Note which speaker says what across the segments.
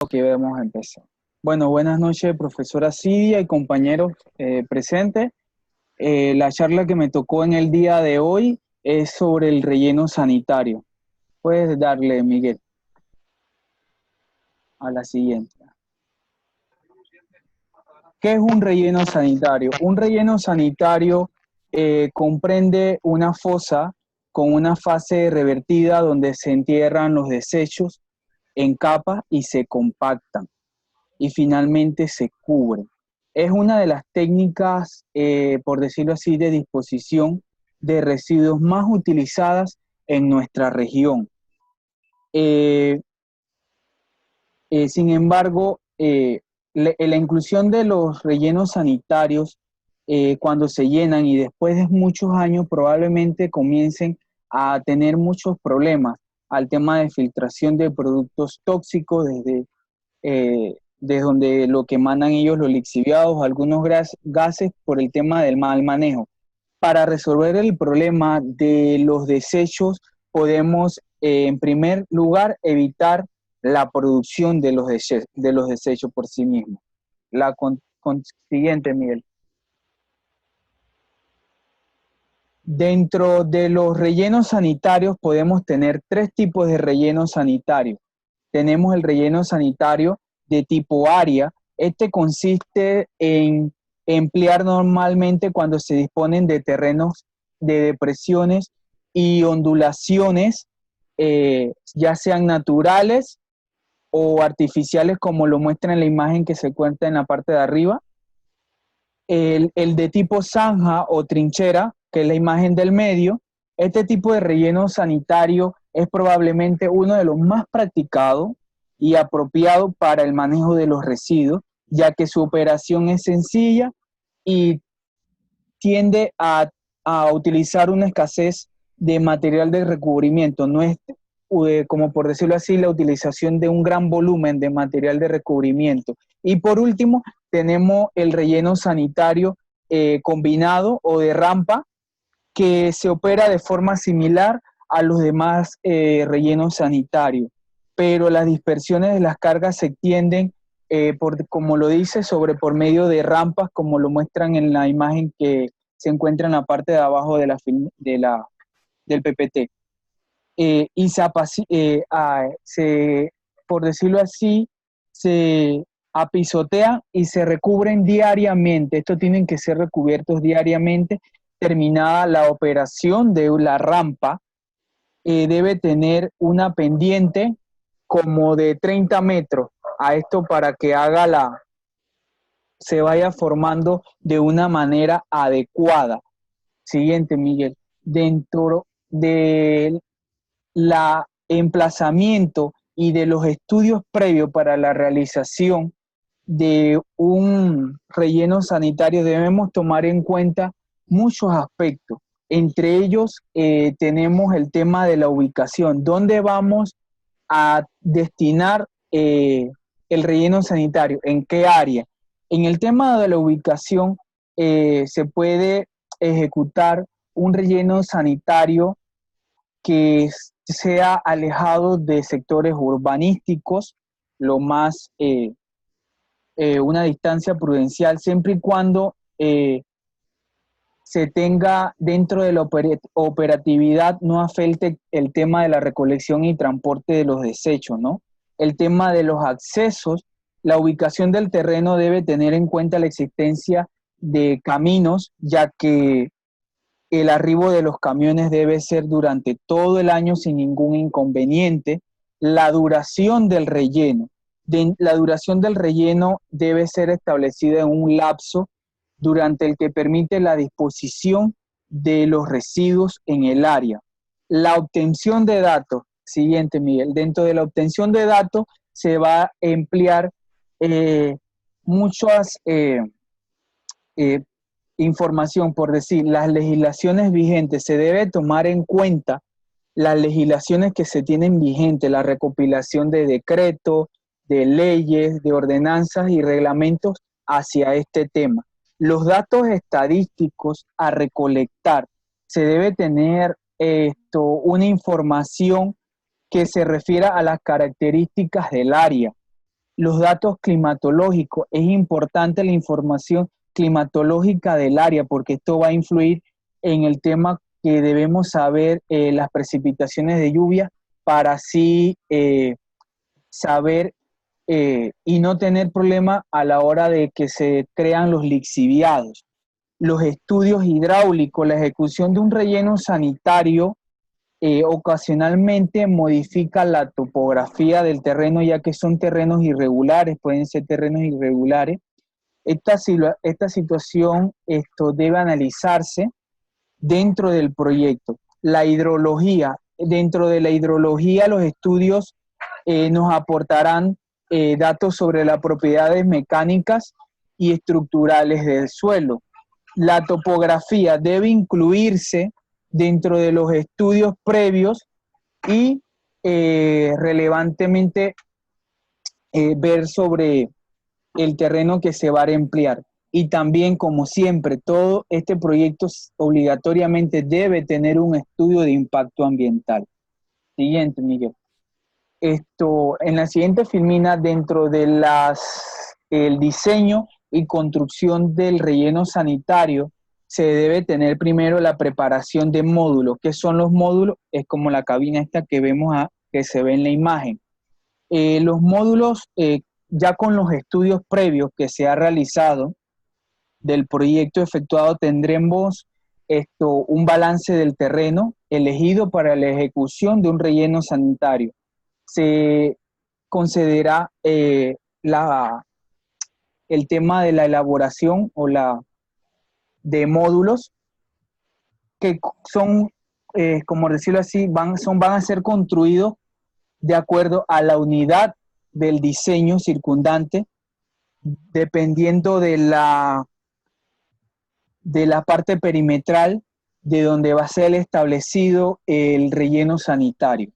Speaker 1: Ok, vamos a empezar. Bueno, buenas noches, profesora Cidia y compañeros presentes. La charla que me tocó en el día de hoy es sobre el relleno sanitario. Puedes darle, Miguel, a la siguiente. ¿Qué es un relleno sanitario? Un relleno sanitario comprende una fosa con una fase revertida donde se entierran los desechos en capas y se compactan y finalmente se cubre. Es una de las técnicas, por decirlo así, de disposición de residuos más utilizadas en nuestra región. Eh, Sin embargo, la inclusión de los rellenos sanitarios, cuando se llenan y después de muchos años probablemente comiencen a tener muchos problemas al tema de filtración de productos tóxicos desde donde lo que mandan ellos los lixiviados, algunos gases por el tema del mal manejo. Para resolver el problema de los desechos, podemos, en primer lugar, evitar la producción de los desechos por sí mismos. La consiguiente, Miguel. Dentro de los rellenos sanitarios podemos tener tres tipos de rellenos sanitarios. Tenemos el relleno sanitario de tipo área. Este consiste en emplear normalmente cuando se disponen de terrenos de depresiones y ondulaciones, ya sean naturales o artificiales, como lo muestra en la imagen que se encuentra en la parte de arriba. El de tipo zanja o trinchera, que es la imagen del medio. Este tipo de relleno sanitario es probablemente uno de los más practicados y apropiado para el manejo de los residuos, ya que su operación es sencilla y tiende a utilizar una escasez de material de recubrimiento. No es, como por decirlo así, la utilización de un gran volumen de material de recubrimiento. Y por último, tenemos el relleno sanitario combinado o de rampa, que se opera de forma similar a los demás rellenos sanitarios, pero las dispersiones de las cargas se extienden, como lo dice, por medio de rampas, como lo muestran en la imagen que se encuentra en la parte de abajo del PPT. Y por decirlo así, se apisotean y se recubren diariamente. Estos tienen que ser recubiertos diariamente. Terminada la operación de la rampa, debe tener una pendiente como de 30 metros a esto para que se vaya formando de una manera adecuada. Siguiente, Miguel. Dentro del emplazamiento y de los estudios previos para la realización de un relleno sanitario debemos tomar en cuenta muchos aspectos. Entre ellos tenemos el tema de la ubicación. ¿Dónde vamos a destinar el relleno sanitario? ¿En qué área? En el tema de la ubicación se puede ejecutar un relleno sanitario que sea alejado de sectores urbanísticos, lo más una distancia prudencial, siempre y cuando se tenga dentro de la operatividad, no afecte el tema de la recolección y transporte de los desechos, ¿no? El tema de los accesos, la ubicación del terreno debe tener en cuenta la existencia de caminos, ya que el arribo de los camiones debe ser durante todo el año sin ningún inconveniente. La duración del relleno. La duración del relleno debe ser establecida en un lapso durante el que permite la disposición de los residuos en el área. La obtención de datos. Siguiente, Miguel. Dentro de la obtención de datos se va a emplear muchas eh, información, por decir, las legislaciones vigentes. Se debe tomar en cuenta las legislaciones que se tienen vigentes, la recopilación de decretos, de leyes, de ordenanzas y reglamentos hacia este tema. Los datos estadísticos a recolectar, se debe tener una información que se refiera a las características del área, los datos climatológicos. Es importante la información climatológica del área porque esto va a influir en el tema que debemos saber las precipitaciones de lluvia para así saber y no tener problema a la hora de que se crean los lixiviados. Los estudios hidráulicos, la ejecución de un relleno sanitario ocasionalmente modifica la topografía del terreno, ya que son terrenos irregulares, pueden ser terrenos irregulares. Esta situación debe analizarse dentro del proyecto. La hidrología, dentro de la hidrología los estudios nos aportarán datos sobre las propiedades mecánicas y estructurales del suelo. La topografía debe incluirse dentro de los estudios previos y relevantemente ver sobre el terreno que se va a emplear. Y también, como siempre, todo este proyecto obligatoriamente debe tener un estudio de impacto ambiental. Siguiente, Miguel. En la siguiente filmina, dentro de el diseño y construcción del relleno sanitario, se debe tener primero la preparación de módulos. ¿Qué son los módulos? Es como la cabina esta que vemos que se ve en la imagen. Los módulos, ya con los estudios previos que se ha realizado del proyecto efectuado, tendremos un balance del terreno elegido para la ejecución de un relleno sanitario. Se considera el tema de la elaboración de módulos que son, como decirlo así, van a ser construidos de acuerdo a la unidad del diseño circundante, dependiendo de la parte perimetral de donde va a ser establecido el relleno sanitario.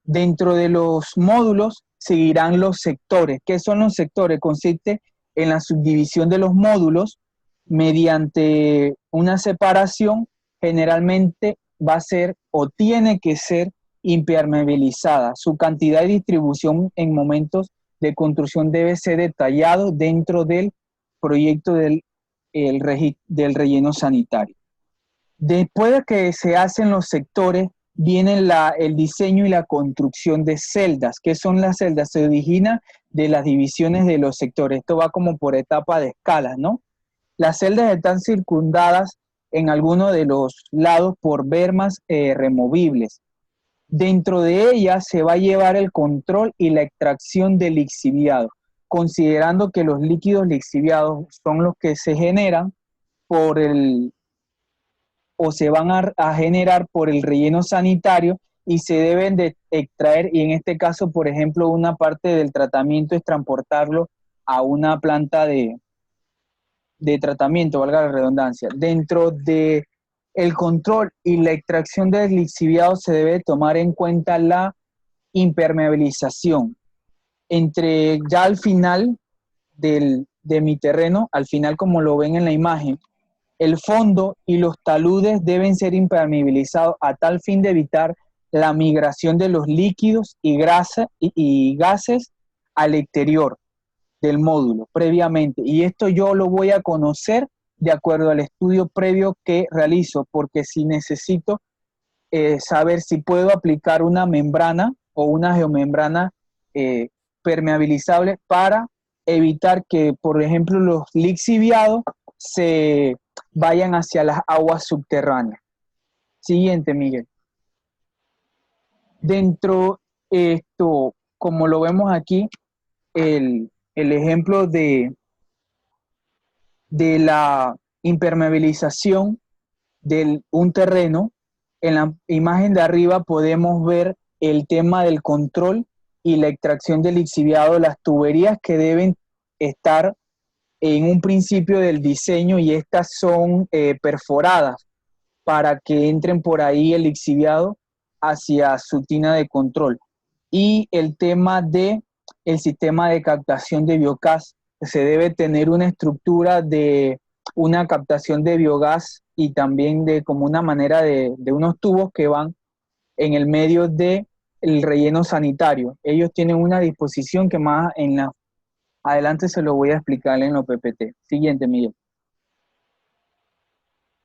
Speaker 1: Dentro de los módulos seguirán los sectores. ¿Qué son los sectores? Consiste en la subdivisión de los módulos mediante una separación. Generalmente va a ser o tiene que ser impermeabilizada. Su cantidad y distribución en momentos de construcción debe ser detallado dentro del proyecto del relleno sanitario. Después de que se hacen los sectores, viene el diseño y la construcción de celdas. ¿Qué son las celdas? Se origina de las divisiones de los sectores. Esto va como por etapa de escalas, ¿no? Las celdas están circundadas en alguno de los lados por bermas removibles. Dentro de ellas se va a llevar el control y la extracción del lixiviado, considerando que los líquidos lixiviados son los que se generan o se van a generar por el relleno sanitario y se deben de extraer, y en este caso, por ejemplo, una parte del tratamiento es transportarlo a una planta de tratamiento, valga la redundancia. Dentro de el control y la extracción del lixiviado se debe tomar en cuenta la impermeabilización. Ya al final de mi terreno, al final como lo ven en la imagen, el fondo y los taludes deben ser impermeabilizados a tal fin de evitar la migración de los líquidos y gases al exterior del módulo previamente. Y esto yo lo voy a conocer de acuerdo al estudio previo que realizo, porque si necesito saber si puedo aplicar una membrana o una geomembrana permeabilizable para evitar que, por ejemplo, los lixiviados se vayan hacia las aguas subterráneas. Siguiente, Miguel. Dentro esto, como lo vemos aquí, el ejemplo de la impermeabilización de un terreno, en la imagen de arriba podemos ver el tema del control y la extracción del lixiviado, las tuberías que deben estar en un principio del diseño, y estas son perforadas para que entren por ahí el lixiviado hacia su tina de control. Y el tema del sistema de captación de biogás, se debe tener una estructura de una captación de biogás y también de como una manera de unos tubos que van en el medio de el relleno sanitario. Ellos tienen una disposición que más adelante se lo voy a explicar en los PPT. Siguiente, Miguel.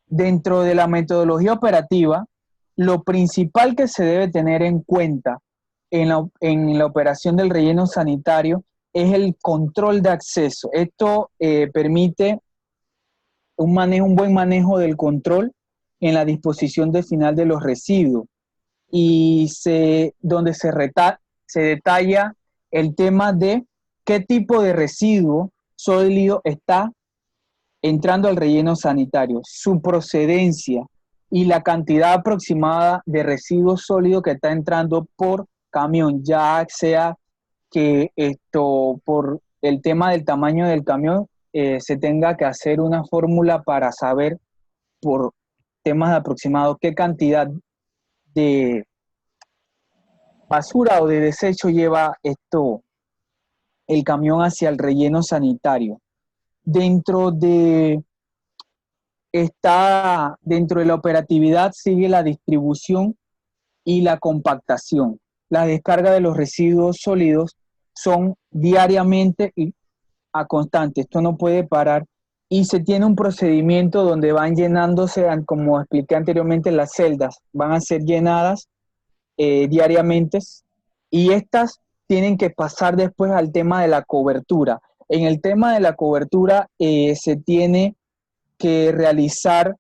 Speaker 1: Dentro de la metodología operativa, lo principal que se debe tener en cuenta en la operación del relleno sanitario es el control de acceso. Esto permite un buen manejo del control en la disposición de final de los residuos y donde se detalla el tema de qué tipo de residuo sólido está entrando al relleno sanitario, su procedencia y la cantidad aproximada de residuos sólidos que está entrando por camión, ya sea que esto por el tema del tamaño del camión se tenga que hacer una fórmula para saber por temas aproximados qué cantidad de basura o de desecho lleva el camión hacia el relleno sanitario. Dentro de la operatividad sigue la distribución y la compactación. La descarga de los residuos sólidos son diariamente y a constante. Esto no puede parar y se tiene un procedimiento donde van llenándose, como expliqué anteriormente, las celdas van a ser llenadas diariamente y estas tienen que pasar después al tema de la cobertura. En el tema de la cobertura se tiene que realizar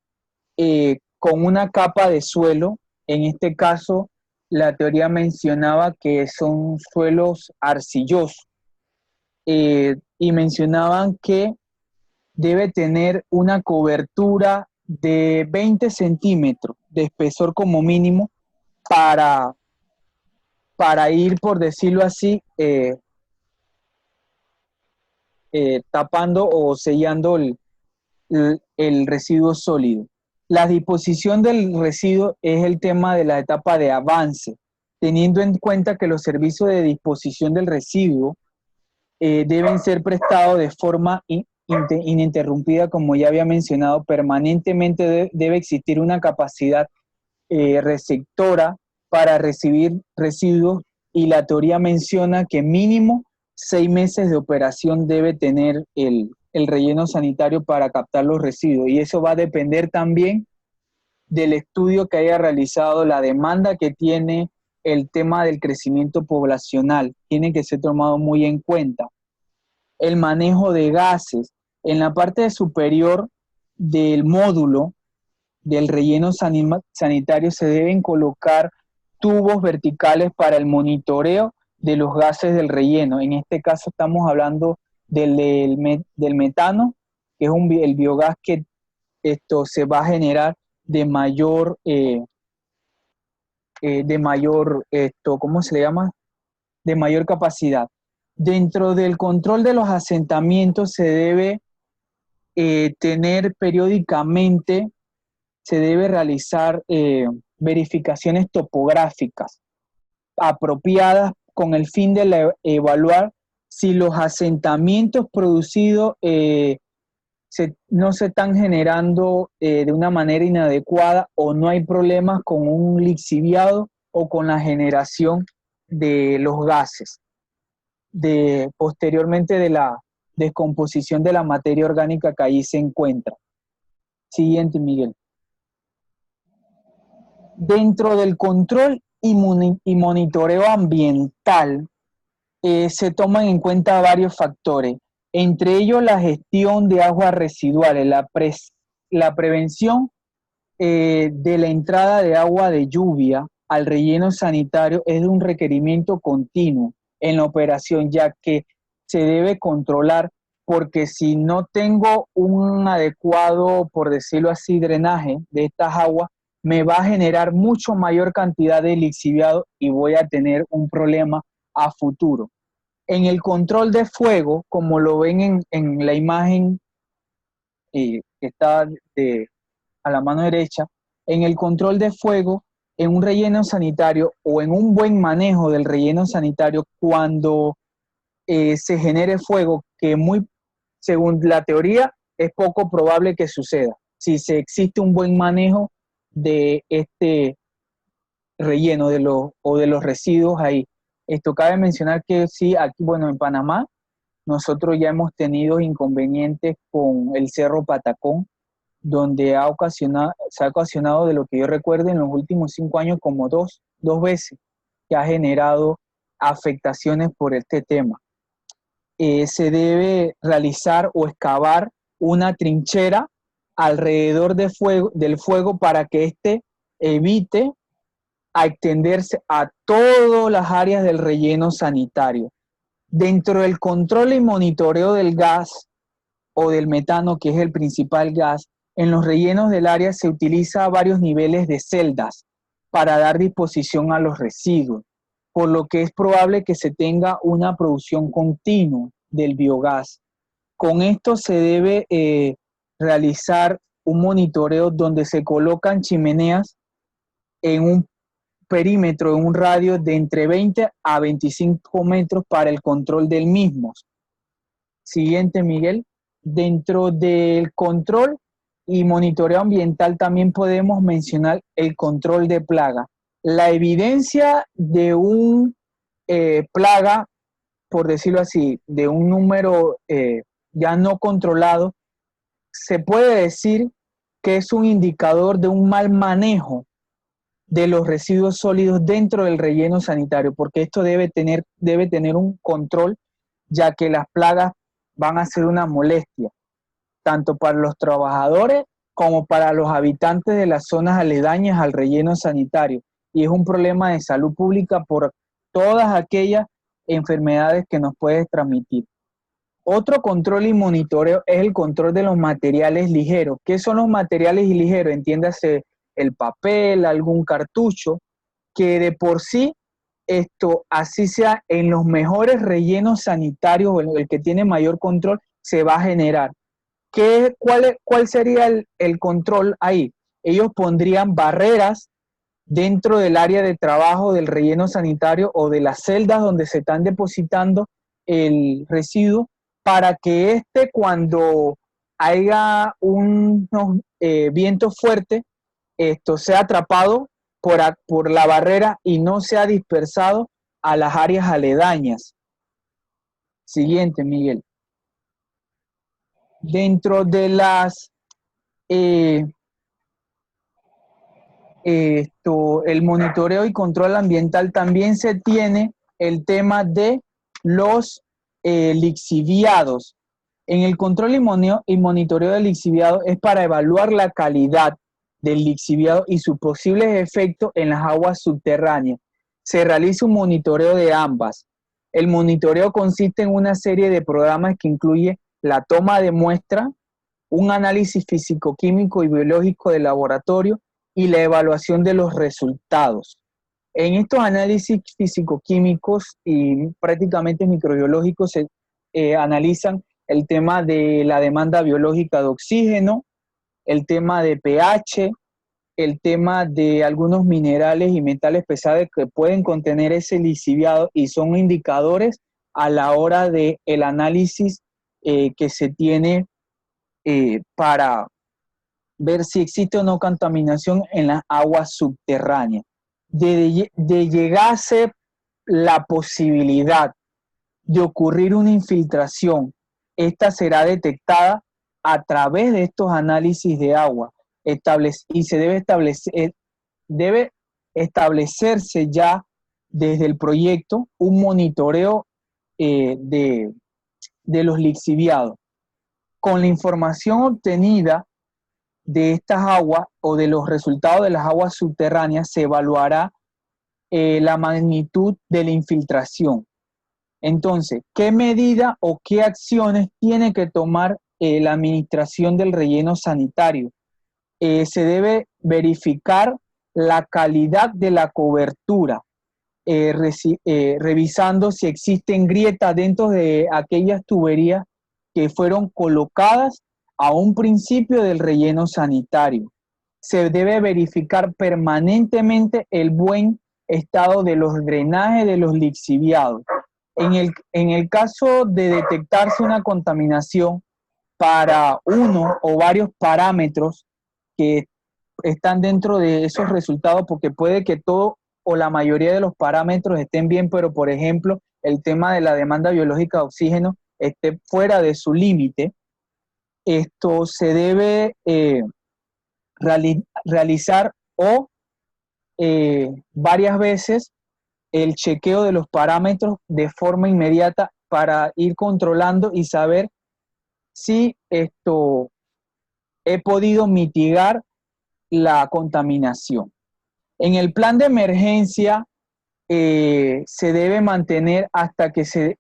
Speaker 1: con una capa de suelo. En este caso, la teoría mencionaba que son suelos arcillosos y mencionaban que debe tener una cobertura de 20 centímetros de espesor como mínimo para, para ir, por decirlo así, tapando o sellando el residuo sólido. La disposición del residuo es el tema de la etapa de avance, teniendo en cuenta que los servicios de disposición del residuo deben ser prestados de forma ininterrumpida, como ya había mencionado. Permanentemente debe existir una capacidad receptora para recibir residuos y la teoría menciona que mínimo 6 meses de operación debe tener el relleno sanitario para captar los residuos, y eso va a depender también del estudio que haya realizado, la demanda que tiene, el tema del crecimiento poblacional, tiene que ser tomado muy en cuenta. El manejo de gases. En la parte superior del módulo del relleno sanitario se deben colocar tubos verticales para el monitoreo de los gases del relleno. En este caso estamos hablando del metano, que es el biogás que esto se va a generar ¿cómo se le llama? De mayor capacidad. Dentro del control de los asentamientos se debe tener periódicamente, se debe realizar verificaciones topográficas apropiadas con el fin de evaluar si los asentamientos producidos no se están generando de una manera inadecuada o no hay problemas con un lixiviado o con la generación de los gases, posteriormente de la descomposición de la materia orgánica que allí se encuentra. Siguiente, Miguel. Dentro del control y monitoreo ambiental se toman en cuenta varios factores, entre ellos la gestión de aguas residuales, la prevención de la entrada de agua de lluvia al relleno sanitario es un requerimiento continuo en la operación, ya que se debe controlar, porque si no tengo un adecuado, por decirlo así, drenaje de estas aguas, me va a generar mucho mayor cantidad de lixiviado y voy a tener un problema a futuro. En el control de fuego, como lo ven en la imagen que está a la mano derecha, en el control de fuego, en un relleno sanitario o en un buen manejo del relleno sanitario, cuando se genere fuego, que según la teoría es poco probable que suceda, si se existe un buen manejo de relleno o de los residuos ahí. Esto cabe mencionar que sí, aquí, bueno, en Panamá, nosotros ya hemos tenido inconvenientes con el Cerro Patacón, donde se ha ocasionado, de lo que yo recuerdo, en los últimos 5 años, como dos veces, que ha generado afectaciones por este tema. Se debe realizar o excavar una trinchera alrededor del fuego para que éste evite a extenderse a todas las áreas del relleno sanitario. Dentro del control y monitoreo del gas o del metano, que es el principal gas, en los rellenos del área se utiliza varios niveles de celdas para dar disposición a los residuos, por lo que es probable que se tenga una producción continua del biogás. Con esto se debe realizar un monitoreo donde se colocan chimeneas en un perímetro, en un radio de entre 20 a 25 metros para el control del mismo. Siguiente, Miguel. Dentro del control y monitoreo ambiental también podemos mencionar el control de plaga. La evidencia de un plaga, por decirlo así, de un número ya no controlado, se puede decir que es un indicador de un mal manejo de los residuos sólidos dentro del relleno sanitario, porque esto debe tener un control, ya que las plagas van a ser una molestia, tanto para los trabajadores como para los habitantes de las zonas aledañas al relleno sanitario. Y es un problema de salud pública por todas aquellas enfermedades que nos puede transmitir. Otro control y monitoreo es el control de los materiales ligeros. ¿Qué son los materiales ligeros? Entiéndase el papel, algún cartucho, que de por sí, esto, así sea en los mejores rellenos sanitarios o el que tiene mayor control, se va a generar. ¿Cuál sería el control ahí? Ellos pondrían barreras dentro del área de trabajo del relleno sanitario o de las celdas donde se están depositando el residuo, para que cuando haya unos vientos fuertes, esto sea atrapado por la barrera y no sea dispersado a las áreas aledañas. Siguiente, Miguel. Dentro de el monitoreo y control ambiental también se tiene el tema de los lixiviados. En el control y monitoreo del lixiviado es para evaluar la calidad del lixiviado y sus posibles efectos en las aguas subterráneas. Se realiza un monitoreo de ambas. El monitoreo consiste en una serie de programas que incluye la toma de muestra, un análisis físico-químico y biológico de laboratorio y la evaluación de los resultados. En estos análisis físico-químicos y prácticamente microbiológicos se analizan el tema de la demanda biológica de oxígeno, el tema de pH, el tema de algunos minerales y metales pesados que pueden contener ese lixiviado y son indicadores a la hora del análisis que se tiene para ver si existe o no contaminación en las aguas subterráneas. De llegarse la posibilidad de ocurrir una infiltración, esta será detectada a través de estos análisis de agua y se debe establecerse ya desde el proyecto un monitoreo de los lixiviados. Con la información obtenida de estas aguas o de los resultados de las aguas subterráneas se evaluará la magnitud de la infiltración. Entonces, ¿qué medida o qué acciones tiene que tomar la administración del relleno sanitario? Se debe verificar la calidad de la cobertura, revisando si existen grietas dentro de aquellas tuberías que fueron colocadas a un principio del relleno sanitario. Se debe verificar permanentemente el buen estado de los drenajes de los lixiviados. En el caso de detectarse una contaminación para uno o varios parámetros que están dentro de esos resultados, porque puede que todo o la mayoría de los parámetros estén bien, pero por ejemplo, el tema de la demanda biológica de oxígeno esté fuera de su límite, esto se debe realizar varias veces el chequeo de los parámetros de forma inmediata para ir controlando y saber si he podido mitigar la contaminación. En el plan de emergencia se debe mantener hasta que se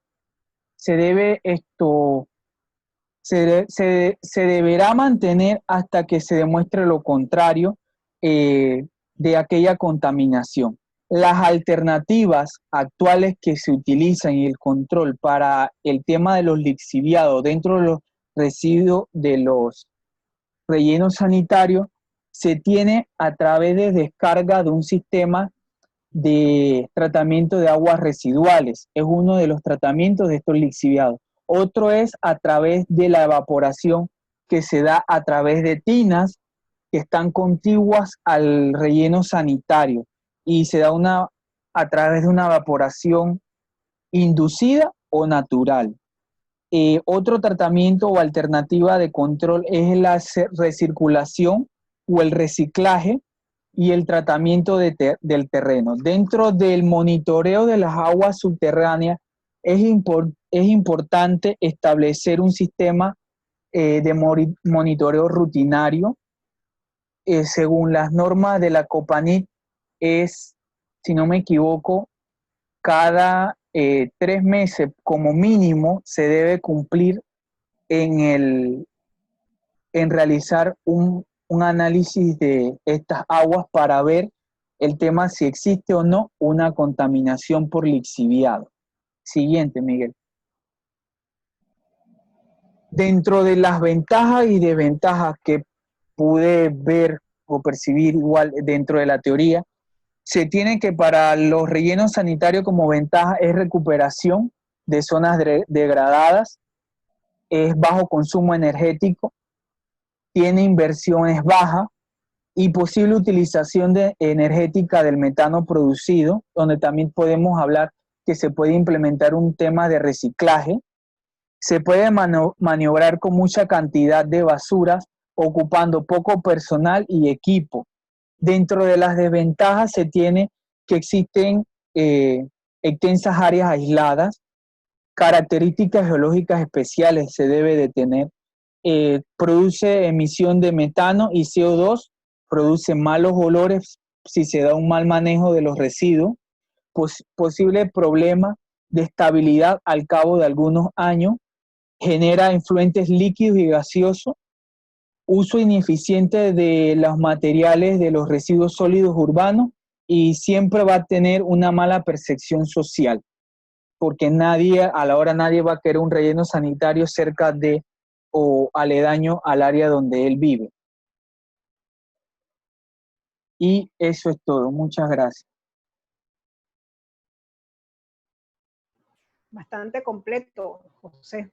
Speaker 1: deberá mantener hasta que se demuestre lo contrario de aquella contaminación. Las alternativas actuales que se utilizan y el control para el tema de los lixiviados dentro de los residuos de los rellenos sanitarios se tiene a través de descarga de un sistema de tratamiento de aguas residuales. Es uno de los tratamientos de estos lixiviados. Otro es a través de la evaporación que se da a través de tinas que están contiguas al relleno sanitario y se da a través de una evaporación inducida o natural. Otro tratamiento o alternativa de control es la recirculación o el reciclaje y el tratamiento del terreno. Dentro del monitoreo de las aguas subterráneas es importante establecer un sistema de monitoreo rutinario. Según las normas de la Copanit, si no me equivoco, cada 3 meses como mínimo se debe cumplir en realizar un análisis de estas aguas para ver el tema si existe o no una contaminación por lixiviado. Siguiente, Miguel. Dentro de las ventajas y desventajas que pude ver o percibir igual dentro de la teoría, se tiene que para los rellenos sanitarios como ventaja es recuperación de zonas degradadas, es bajo consumo energético, tiene inversiones bajas y posible utilización energética del metano producido, donde también podemos hablar que se puede implementar un tema de reciclaje. Se puede maniobrar con mucha cantidad de basuras, ocupando poco personal y equipo. Dentro de las desventajas se tiene que existen extensas áreas aisladas, características geológicas especiales se debe de tener, produce emisión de metano y CO2, produce malos olores si se da un mal manejo de los residuos, posible problema de estabilidad al cabo de algunos años, genera influentes líquidos y gaseosos, uso ineficiente de los materiales de los residuos sólidos urbanos y siempre va a tener una mala percepción social, porque nadie va a querer un relleno sanitario cerca de o aledaño al área donde él vive. Y eso es todo. Muchas gracias.
Speaker 2: Bastante completo, José.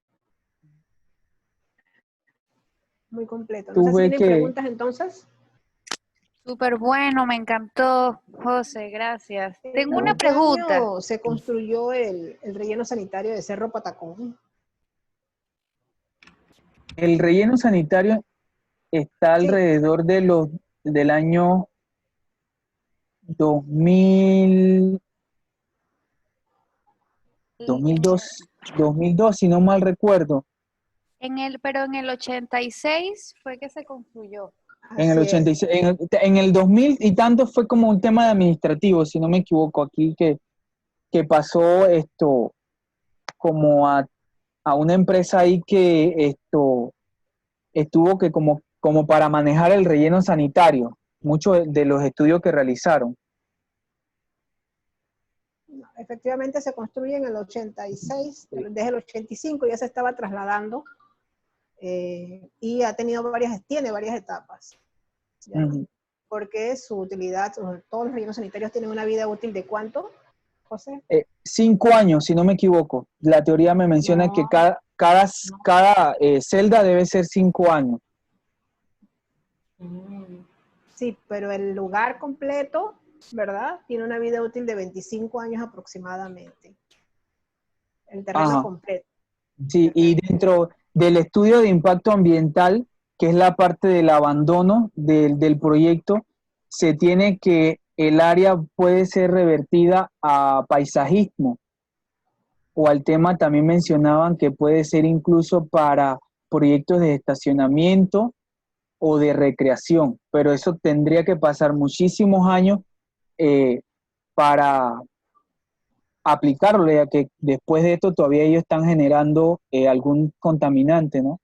Speaker 2: Muy completo. No sé si tienen preguntas entonces.
Speaker 3: Súper bueno, me encantó, José, gracias. Tengo una pregunta.
Speaker 2: ¿En qué año se construyó el relleno sanitario de Cerro Patacón?
Speaker 1: El relleno sanitario está alrededor del año 2002, si no mal recuerdo.
Speaker 3: Pero en el 86 fue que se construyó.
Speaker 1: En el 86, en el 2000 y tanto fue como un tema de administrativo, si no me equivoco, aquí que pasó esto como a una empresa ahí que estuvo que como para manejar el relleno sanitario, muchos de los estudios que realizaron.
Speaker 2: No, efectivamente se construye en el 86, desde el 85 ya se estaba trasladando y tiene varias etapas. Porque su utilidad, todos los rellenos sanitarios tienen una vida útil de ¿cuánto, José?
Speaker 1: 5 años, si no me equivoco. La teoría me menciona que cada celda debe ser 5 años.
Speaker 2: Sí, pero el lugar completo ¿verdad? Tiene una vida útil de 25 años aproximadamente. El terreno
Speaker 1: Ajá.
Speaker 2: completo.
Speaker 1: Sí, y dentro del estudio de impacto ambiental, que es la parte del abandono del proyecto, se tiene que el área puede ser revertida a paisajismo o al tema también mencionaban que puede ser incluso para proyectos de estacionamiento o de recreación, pero eso tendría que pasar muchísimos años eh, para aplicarlo, ya que después de esto todavía ellos están generando algún contaminante, ¿no?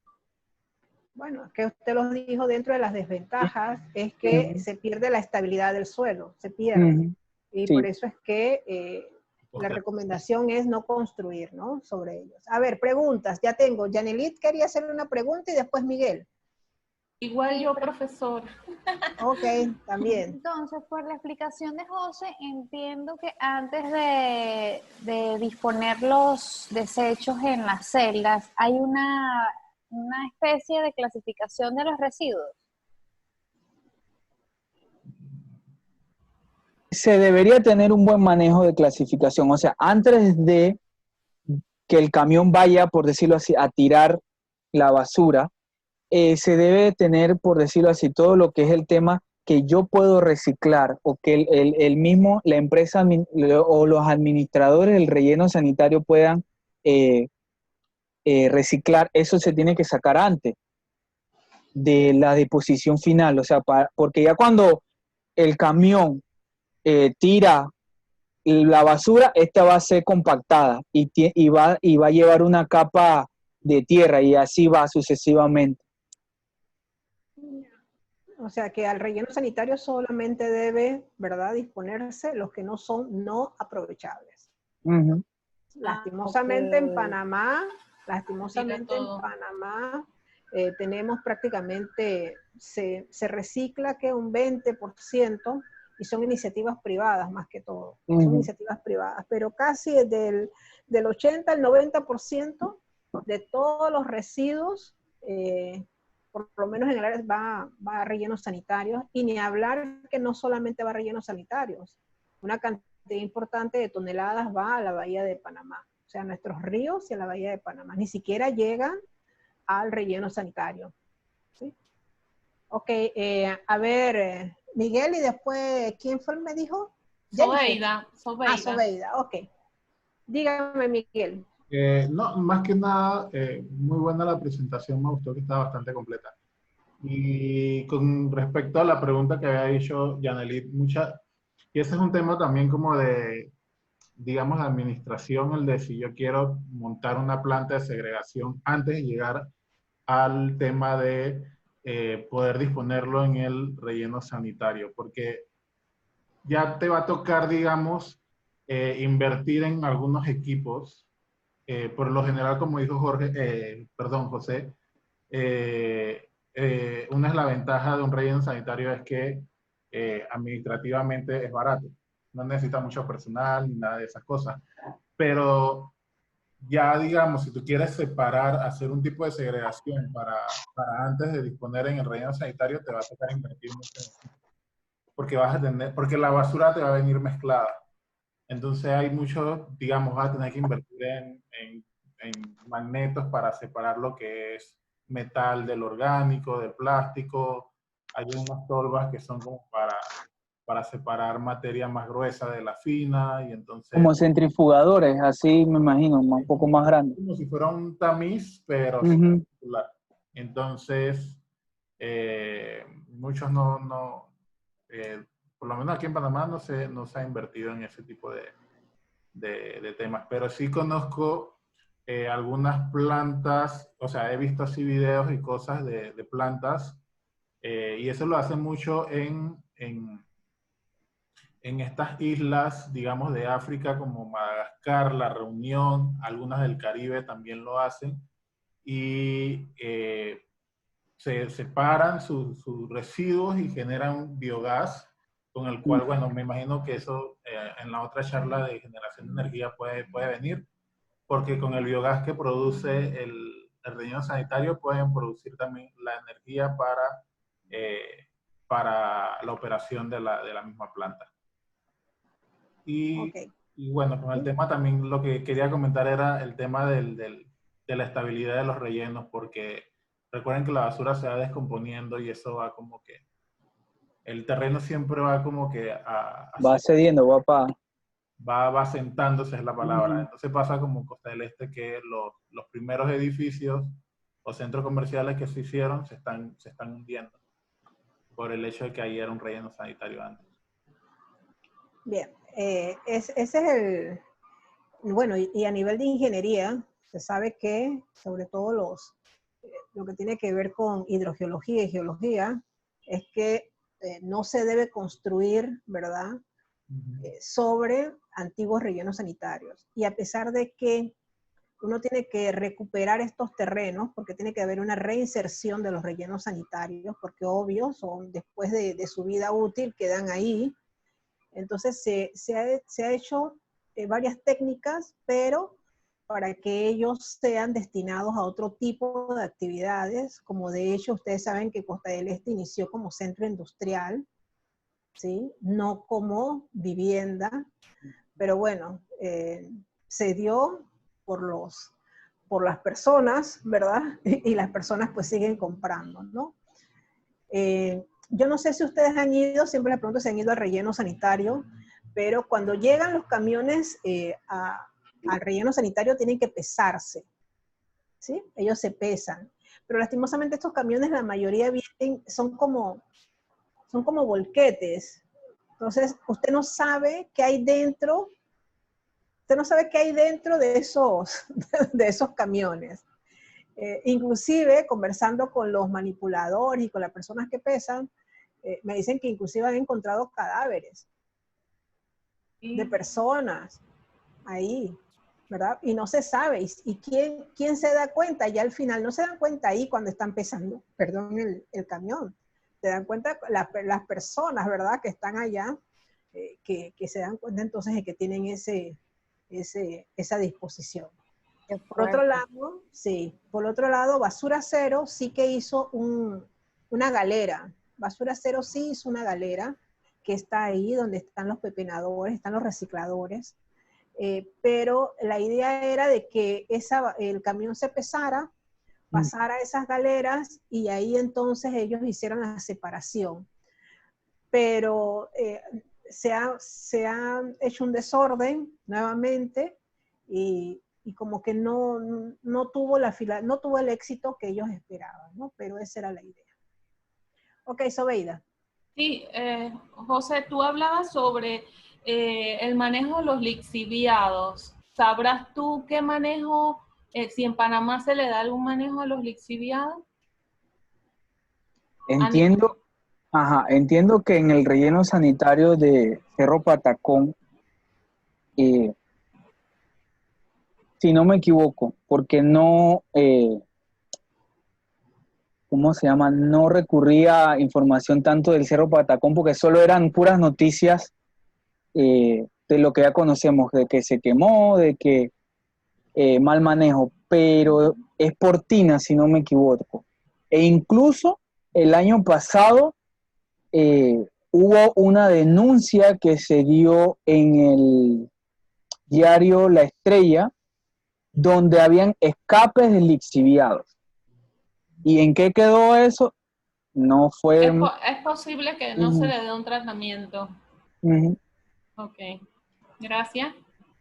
Speaker 2: Bueno, es que usted lo dijo, dentro de las desventajas es que se pierde la estabilidad del suelo, se pierde. Y por
Speaker 1: Sí.
Speaker 2: eso es que la recomendación es no construir, ¿no? Sobre ellos. A ver, preguntas. Ya tengo. Yanelit quería hacerle una pregunta y después Miguel.
Speaker 4: Igual yo, profesor.
Speaker 2: Ok, también.
Speaker 3: Entonces, por la explicación de José, entiendo que antes de disponer los desechos en las celdas, hay una especie de clasificación de los residuos.
Speaker 1: Se debería tener un buen manejo de clasificación, o sea, antes de que el camión vaya, por decirlo así, a tirar la basura, se debe tener, por decirlo así, todo lo que es el tema que yo puedo reciclar o que el mismo, la empresa o los administradores del relleno sanitario puedan reciclar, eso se tiene que sacar antes de la deposición final, o sea, porque ya cuando el camión tira la basura, esta va a ser compactada y va a llevar una capa de tierra y así va sucesivamente.
Speaker 2: O sea que al relleno sanitario solamente debe, ¿verdad?, disponerse los que no son no aprovechables.
Speaker 1: Uh-huh.
Speaker 2: Lastimosamente
Speaker 3: Okay.
Speaker 2: en Panamá tenemos prácticamente, se recicla que un 20% y son iniciativas privadas más que todo.
Speaker 1: Uh-huh.
Speaker 2: Son iniciativas privadas, pero casi del 80 al 90% de todos los residuos por lo menos en el área va a rellenos sanitarios, y ni hablar que no solamente va a rellenos sanitarios, una cantidad importante de toneladas va a la bahía de Panamá, o sea, a nuestros ríos y a la bahía de Panamá, ni siquiera llegan al relleno sanitario. ¿Sí? Ok, a ver, Miguel, y después, ¿quién fue el me dijo?
Speaker 4: Sobeida.
Speaker 2: Ah, Sobeida, ok. Dígame, Miguel.
Speaker 5: No, más que nada, muy buena la presentación, me gustó que estaba bastante completa. Y con respecto a la pregunta que había dicho Yanelit, y ese es un tema también como de, digamos, de administración, el de si yo quiero montar una planta de segregación antes de llegar al tema de poder disponerlo en el relleno sanitario, porque ya te va a tocar, digamos, invertir en algunos equipos. Por lo general, como dijo José, una es la ventaja de un relleno sanitario es que administrativamente es barato. No necesita mucho personal ni nada de esas cosas. Pero ya, digamos, si tú quieres separar, hacer un tipo de segregación para antes de disponer en el relleno sanitario, te va a tocar invertir mucho en eso. Porque la basura te va a venir mezclada. Entonces hay mucho, digamos, vas a tener que invertir en magnetos para separar lo que es metal del orgánico, del plástico. Hay unas tolvas que son como para separar materia más gruesa de la fina, y entonces...
Speaker 1: Como centrifugadores, así me imagino, un poco más grande.
Speaker 5: Como si fuera un tamiz, pero
Speaker 1: Uh-huh.
Speaker 5: circular. Entonces, muchos por lo menos aquí en Panamá no se ha invertido en ese tipo de temas, pero sí conozco algunas plantas, o sea, he visto así videos y cosas de plantas, y eso lo hacen mucho en estas islas, digamos, de África, como Madagascar, La Reunión, algunas del Caribe también lo hacen, y se separan sus residuos y generan biogás, con el cual, bueno, me imagino que eso en la otra charla de generación de energía puede venir, porque con el biogás que produce el relleno sanitario pueden producir también la energía para la operación de la misma planta. Y,
Speaker 2: Ok.
Speaker 5: y bueno, con el tema también lo que quería comentar era el tema de la estabilidad de los rellenos, porque recuerden que la basura se va descomponiendo y eso va como que, el terreno siempre va como que
Speaker 1: Va cediendo, papá.
Speaker 5: va asentándose es la palabra. Entonces pasa como en Costa del Este que los primeros edificios o centros comerciales que se hicieron se están hundiendo por el hecho de que ahí era un relleno sanitario antes.
Speaker 2: Bien, ese es el, bueno, y a nivel de ingeniería, se sabe que sobre todo lo que tiene que ver con hidrogeología y geología, es que no se debe construir, ¿verdad?, sobre antiguos rellenos sanitarios. Y a pesar de que uno tiene que recuperar estos terrenos, porque tiene que haber una reinserción de los rellenos sanitarios, porque obvio, son después de su vida útil, quedan ahí. Entonces se ha hecho varias técnicas, pero para que ellos sean destinados a otro tipo de actividades, como de hecho ustedes saben que Costa del Este inició como centro industrial, ¿sí? No como vivienda, pero bueno, se dio por por las personas, ¿verdad? Y las personas pues siguen comprando, ¿no? Yo no sé si ustedes han ido, siempre les pregunto si han ido al relleno sanitario, pero cuando llegan los camiones al relleno sanitario tienen que pesarse, ¿sí? Ellos se pesan. Pero lastimosamente estos camiones, la mayoría vienen, son como volquetes. Entonces, usted no sabe qué hay dentro, usted no sabe qué hay dentro de esos camiones. Inclusive, conversando con los manipuladores y con las personas que pesan, me dicen que inclusive han encontrado cadáveres de personas ahí, ¿verdad? Y no se sabe. ¿Y quién se da cuenta? Ya al final no se dan cuenta ahí cuando están pesando, perdón, el camión. Se dan cuenta las personas, ¿verdad? Que están allá, que se dan cuenta entonces de que tienen esa disposición.
Speaker 3: Qué
Speaker 2: Por otro
Speaker 3: fuerte.
Speaker 2: lado, sí, por otro lado, Basura Cero sí que hizo una galera. Basura Cero sí hizo una galera que está ahí donde están los pepenadores, están los recicladores, pero la idea era de que el camión se pesara, pasara a esas galeras y ahí entonces ellos hicieron la separación. Pero se ha hecho un desorden nuevamente y como que no tuvo no tuvo el éxito que ellos esperaban, ¿no? Pero esa era la idea. Ok, Sobeida.
Speaker 4: Sí, José, tú hablabas sobre el manejo de los lixiviados. ¿Sabrás tú qué manejo, si en Panamá se le da algún manejo a los lixiviados?
Speaker 1: Entiendo, entiendo que en el relleno sanitario de Cerro Patacón, eh, si no me equivoco, porque no, ¿cómo se llama? No recurría a información tanto del Cerro Patacón, porque solo eran puras noticias de lo que ya conocemos, de que se quemó, de que mal manejo, pero es por Tina, si no me equivoco. E incluso el año pasado hubo una denuncia que se dio en el diario La Estrella, donde habían escapes de lixiviados. ¿Y en qué quedó eso? No fue...
Speaker 4: Es posible que no se le dé un tratamiento. Ok, gracias.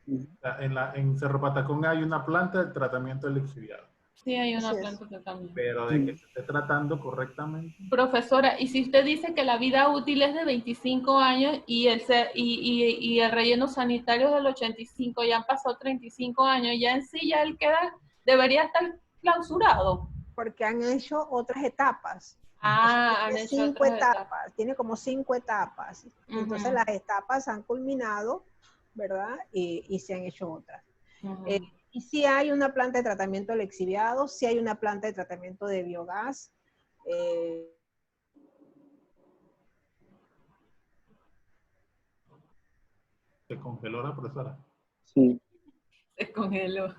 Speaker 5: En Cerro Patacón hay una planta de tratamiento de lixiviado,
Speaker 4: Sí, hay
Speaker 2: Así
Speaker 4: una
Speaker 2: es.
Speaker 4: planta de tratamiento.
Speaker 5: pero de que se esté tratando correctamente.
Speaker 4: Profesora, y si usted dice que la vida útil es de 25 años y y el relleno sanitario es del 85, ya han pasado 35 años, ya en sí ya él debería estar clausurado.
Speaker 2: Porque han hecho otras etapas.
Speaker 4: Ah, han
Speaker 2: Tiene
Speaker 4: hecho
Speaker 2: 5
Speaker 4: otras etapas.
Speaker 2: etapas, tiene como 5 etapas. Entonces las etapas han culminado, ¿verdad? Y se han hecho otras. Y sí hay una planta de tratamiento de lixiviados, sí hay una planta de tratamiento de biogás.
Speaker 5: Se congeló la profesora.
Speaker 1: Sí.
Speaker 4: Se congeló.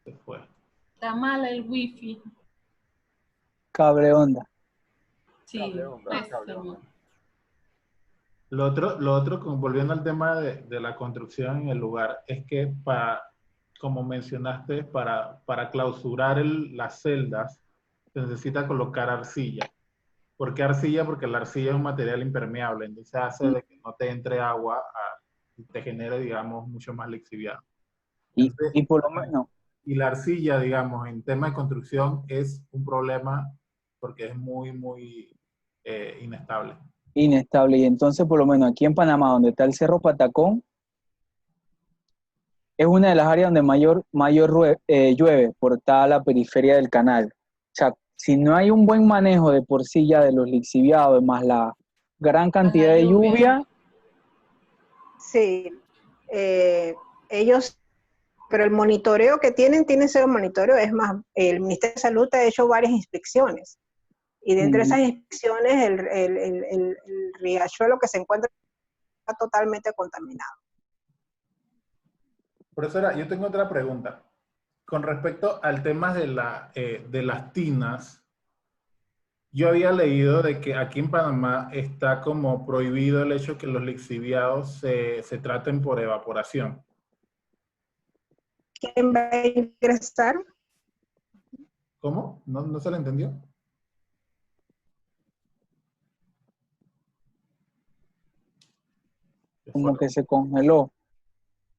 Speaker 5: Se fue.
Speaker 4: Está mal el wifi.
Speaker 1: Cable onda.
Speaker 4: Sí,
Speaker 5: Pésimo. Lo otro, volviendo al tema de la construcción en el lugar, es que como mencionaste, para clausurar las celdas, se necesita colocar arcilla. ¿Por qué arcilla? Porque la arcilla es un material impermeable, entonces hace de que no te entre agua y te genere, digamos, mucho más lixiviado. Entonces,
Speaker 1: Y por lo menos,
Speaker 5: y la arcilla, digamos, en tema de construcción es un problema porque es muy inestable.
Speaker 1: inestable. Y entonces, por lo menos aquí en Panamá, donde está el Cerro Patacón, es una de las áreas donde llueve por toda la periferia del canal. O sea, si no hay un buen manejo de por sí ya de los lixiviados, más la gran cantidad de lluvia.
Speaker 2: Sí, ellos, pero el monitoreo que tienen cero monitoreo, es más, el Ministerio de Salud ha hecho varias inspecciones, y dentro de esas inspecciones el riachuelo que se encuentra está totalmente contaminado.
Speaker 5: Profesora, yo tengo otra pregunta. Con respecto al tema de las tinas, yo había leído de que aquí en Panamá está como prohibido el hecho que los lixiviados se traten por evaporación.
Speaker 2: ¿Quién va a ingresar?
Speaker 5: ¿Cómo? ¿No se le entendió?
Speaker 1: Como que se congeló.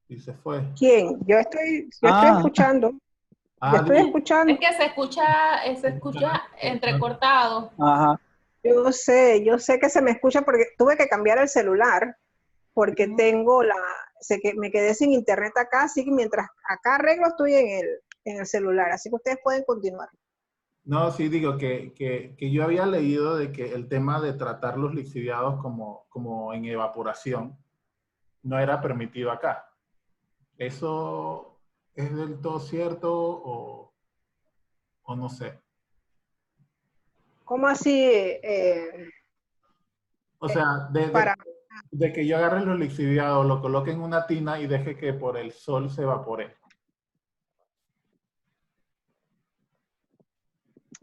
Speaker 5: Y se fue.
Speaker 2: ¿Quién? Yo estoy escuchando. Yo estoy escuchando.
Speaker 4: Es que se escucha entrecortado.
Speaker 1: Ajá.
Speaker 2: Yo sé que se me escucha porque tuve que cambiar el celular porque me quedé sin internet acá, así que mientras acá arreglo estoy en el celular, así que ustedes pueden continuar.
Speaker 5: No, sí, digo que yo había leído de que el tema de tratar los lixiviados como en evaporación no era permitido acá. ¿Eso es del todo cierto o no sé?
Speaker 2: ¿Cómo así?
Speaker 5: O sea, de que yo agarre los lixiviados, lo coloque en una tina y deje que por el sol se evapore.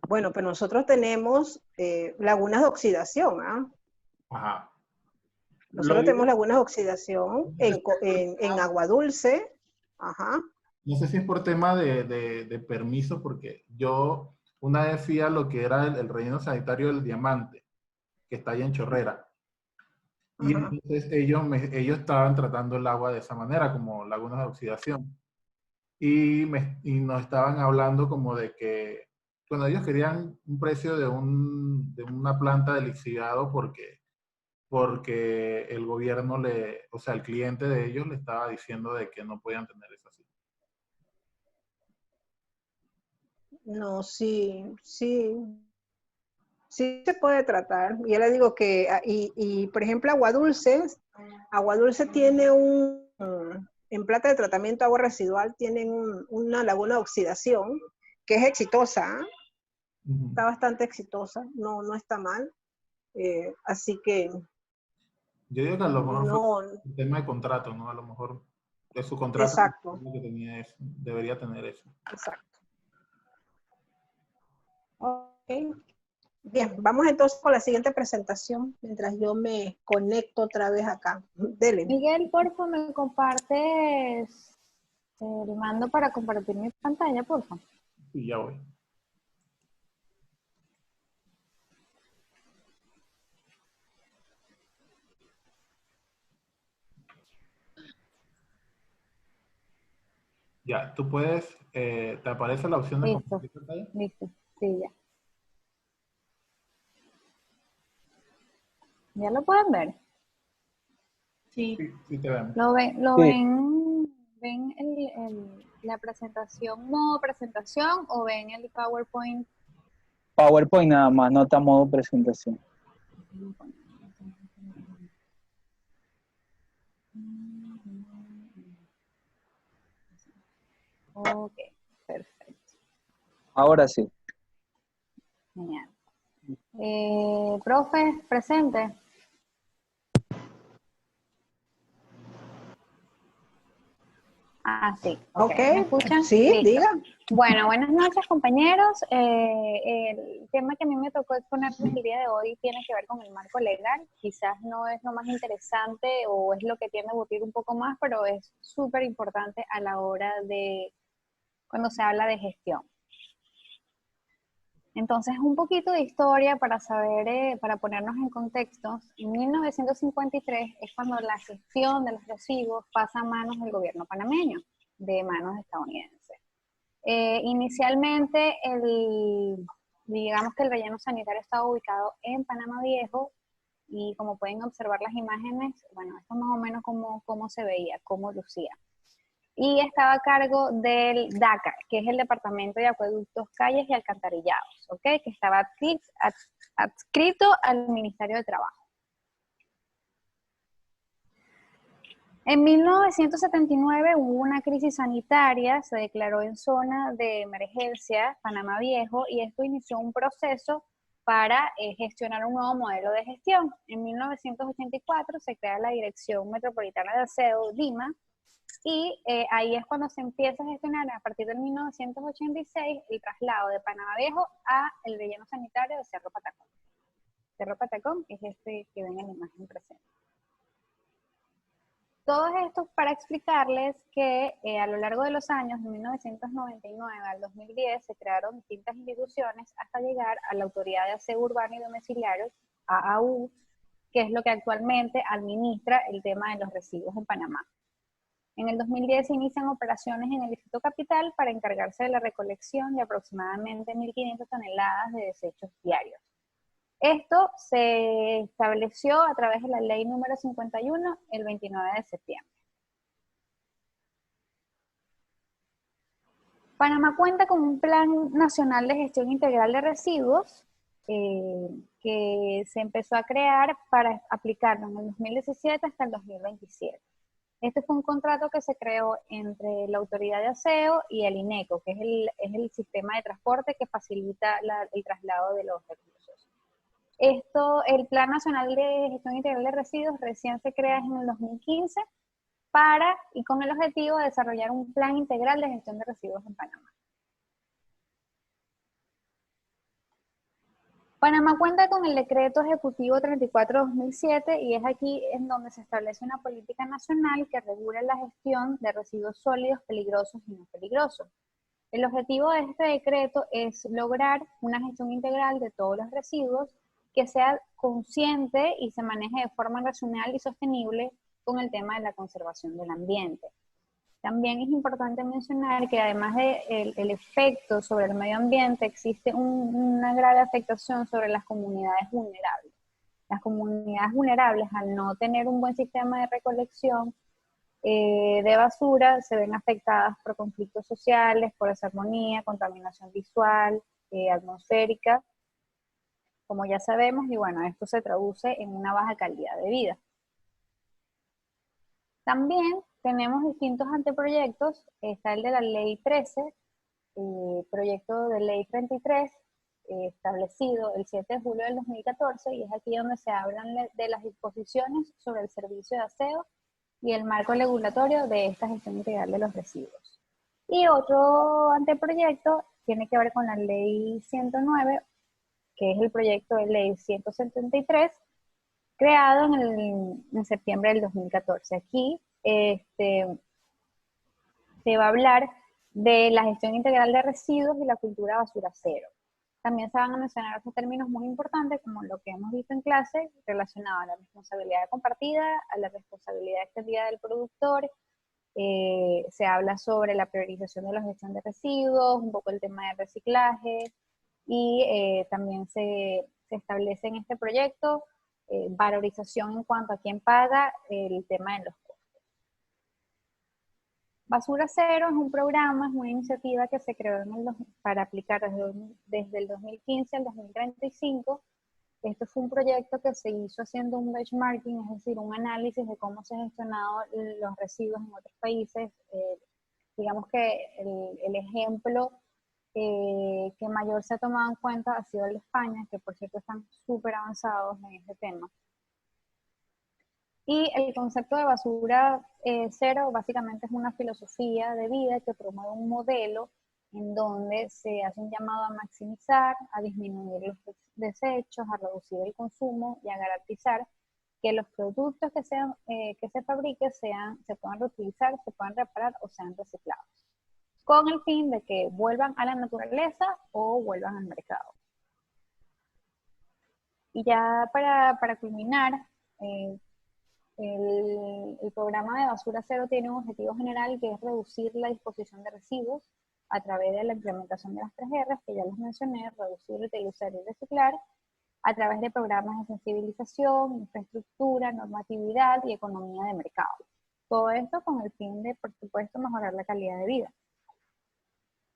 Speaker 2: Bueno, pues nosotros tenemos lagunas de oxidación, ¿ah?
Speaker 5: Ajá.
Speaker 2: Nosotros tenemos lagunas de oxidación en agua dulce. Ajá.
Speaker 5: No sé si es por tema de permiso, porque yo una vez fui a lo que era el relleno sanitario del Diamante, que está ahí en Chorrera. Y
Speaker 2: Ajá.
Speaker 5: entonces ellos estaban tratando el agua de esa manera, como lagunas de oxidación. Y nos estaban hablando como de que, bueno, ellos querían un precio de una planta de lixiviado porque el gobierno o sea, el cliente de ellos le estaba diciendo de que no podían tener eso así.
Speaker 2: No, sí se puede tratar. Yo le digo que, y por ejemplo, Agua Dulce tiene en planta de tratamiento de agua residual, tienen una laguna de oxidación que es exitosa, ¿eh? Está bastante exitosa, no está mal. Así que...
Speaker 5: Yo digo que a lo mejor
Speaker 2: no,
Speaker 5: fue un tema de contrato, ¿no? A lo mejor de su contrato
Speaker 2: exacto.
Speaker 5: que tenía eso, debería tener eso.
Speaker 2: Exacto. Ok. Bien, vamos entonces con la siguiente presentación, mientras yo me conecto otra vez acá. Dele.
Speaker 3: Miguel, por favor, me compartes el mando para compartir mi pantalla, por favor.
Speaker 5: Sí, ya voy. Ya, tú puedes, ¿te aparece la opción de
Speaker 3: Listo,
Speaker 5: compartir pantalla?
Speaker 3: listo, sí, ya. ¿Ya lo pueden ver?
Speaker 4: Sí.
Speaker 5: Sí, te vemos.
Speaker 3: ¿Lo
Speaker 1: Sí.
Speaker 3: ven la presentación, modo presentación, o ven el PowerPoint?
Speaker 1: PowerPoint nada más, no está modo presentación.
Speaker 3: Ok, perfecto.
Speaker 1: Ahora sí.
Speaker 3: Genial. Profe, presente. . Ah, sí.
Speaker 2: Ok,
Speaker 3: ¿Me escuchan?
Speaker 2: sí,
Speaker 3: Listo.
Speaker 2: diga.
Speaker 3: Bueno, buenas noches, compañeros. El tema que a mí me tocó exponer el día de hoy tiene que ver con el marco legal. Quizás no es lo más interesante o es lo que tiende a aburrir un poco más, pero es súper importante a la hora de cuando se habla de gestión. Entonces, un poquito de historia para saber, para ponernos en contexto. En 1953 es cuando la gestión de los residuos pasa a manos del gobierno panameño, de manos estadounidenses. Inicialmente, digamos que el relleno sanitario estaba ubicado en Panamá Viejo y como pueden observar las imágenes, bueno, esto es más o menos cómo se veía, cómo lucía. Y estaba a cargo del DACA, que es el Departamento de Acueductos, Calles y Alcantarillados, ¿ok? Que estaba adscrito al Ministerio de Trabajo. En 1979 hubo una crisis sanitaria, se declaró en zona de emergencia Panamá Viejo y esto inició un proceso para gestionar un nuevo modelo de gestión. En 1984 se crea la Dirección Metropolitana de Aseo, DIMA, y ahí es cuando se empieza a gestionar a partir del 1986 el traslado de Panamá Viejo a el relleno sanitario de Cerro Patacón. Cerro Patacón es este que ven en la imagen presente. Todo esto para explicarles que a lo largo de los años, de 1999 al 2010, se crearon distintas instituciones hasta llegar a la Autoridad de Aseo Urbano y Domiciliario, AAU, que es lo que actualmente administra el tema de los residuos en Panamá. En el 2010 se inician operaciones en el Distrito Capital para encargarse de la recolección de aproximadamente 1.500 toneladas de desechos diarios. Esto se estableció a través de la Ley número 51 el 29 de septiembre. Panamá cuenta con un Plan Nacional de Gestión Integral de Residuos que se empezó a crear para aplicarlo en el 2017 hasta el 2027. Este fue un contrato que se creó entre la Autoridad de Aseo y el INECO, que es el sistema de transporte que facilita el traslado de los recursos. El Plan Nacional de Gestión Integral de Residuos recién se crea en el 2015 y con el objetivo de desarrollar un plan integral de gestión de residuos en Panamá. Panamá cuenta con el Decreto Ejecutivo 34/2007 y es aquí en donde se establece una política nacional que regula la gestión de residuos sólidos, peligrosos y no peligrosos. El objetivo de este decreto es lograr una gestión integral de todos los residuos que sea consciente y se maneje de forma racional y sostenible con el tema de la conservación del ambiente. También es importante mencionar que además del efecto sobre el medio ambiente, existe una grave afectación sobre las comunidades vulnerables. Las comunidades vulnerables, al no tener un buen sistema de recolección de basura, se ven afectadas por conflictos sociales, por desarmonía, contaminación visual, atmosférica, como ya sabemos, y bueno, esto se traduce en una baja calidad de vida. También tenemos distintos anteproyectos, está el de la Ley 13, proyecto de Ley 33, establecido el 7 de julio del 2014, y es aquí donde se hablan de las disposiciones sobre el servicio de aseo y el marco regulatorio de esta gestión integral de los residuos. Y otro anteproyecto tiene que ver con la Ley 109, que es el proyecto de Ley 173, creado en septiembre del 2014. Aquí se va a hablar de la gestión integral de residuos y la cultura basura cero. También se van a mencionar otros términos muy importantes, como lo que hemos visto en clase, relacionado a la responsabilidad compartida, a la responsabilidad extendida del productor. Se habla sobre la priorización de la gestión de residuos, un poco el tema de reciclaje, y también se establece en este proyecto valorización en cuanto a quién paga el tema de los costos. Basura Cero es un programa, es una iniciativa que se creó para aplicar desde el 2015 al 2035. Esto fue un proyecto que se hizo haciendo un benchmarking, es decir, un análisis de cómo se han gestionado los residuos en otros países. Digamos que el ejemplo que mayor se ha tomado en cuenta ha sido el de España, que por cierto están súper avanzados en este tema. Y el concepto de basura cero básicamente es una filosofía de vida que promueve un modelo en donde se hace un llamado a maximizar, a disminuir los desechos, a reducir el consumo y a garantizar que los productos que se fabriquen se puedan reutilizar, se puedan reparar o sean reciclados, con el fin de que vuelvan a la naturaleza o vuelvan al mercado. Y ya para culminar, el programa de Basura Cero tiene un objetivo general que es reducir la disposición de residuos a través de la implementación de las 3 Rs, que ya les mencioné: reducir, reutilizar y reciclar, a través de programas de sensibilización, infraestructura, normatividad y economía de mercado. Todo esto con el fin de, por supuesto, mejorar la calidad de vida.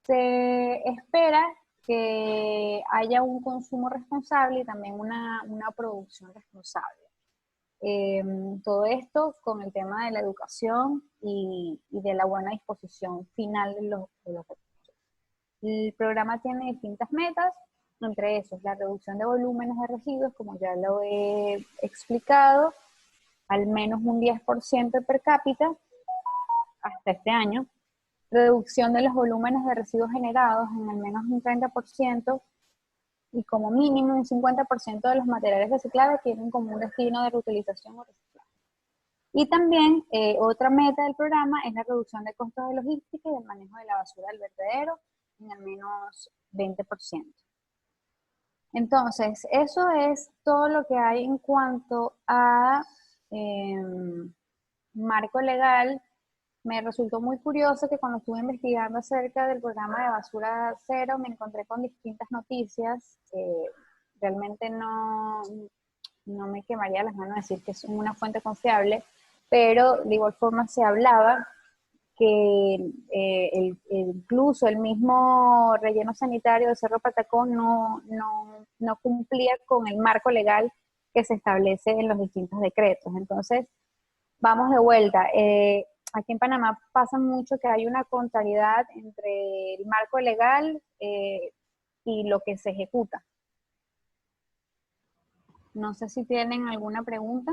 Speaker 3: Se espera que haya un consumo responsable y también una producción responsable. Todo esto con el tema de la educación y de la buena disposición final de los recursos. El programa tiene distintas metas, entre esos la reducción de volúmenes de residuos, como ya lo he explicado, al menos un 10% per cápita hasta este año, reducción de los volúmenes de residuos generados en al menos un 30%, y como mínimo un 50% de los materiales reciclables tienen como un destino de reutilización o reciclaje. Y también otra meta del programa es la reducción de costos de logística y del manejo de la basura del vertedero en al menos 20%. Entonces, eso es todo lo que hay en cuanto a marco legal. Me resultó muy curioso que cuando estuve investigando acerca del programa de Basura Cero me encontré con distintas noticias. Realmente no me quemaría las manos decir que es una fuente confiable, pero de igual forma se hablaba que incluso el mismo relleno sanitario de Cerro Patacón no cumplía con el marco legal que se establece en los distintos decretos. Entonces, vamos de vuelta. Aquí en Panamá pasa mucho que hay una contrariedad entre el marco legal y lo que se ejecuta. No sé si tienen alguna pregunta.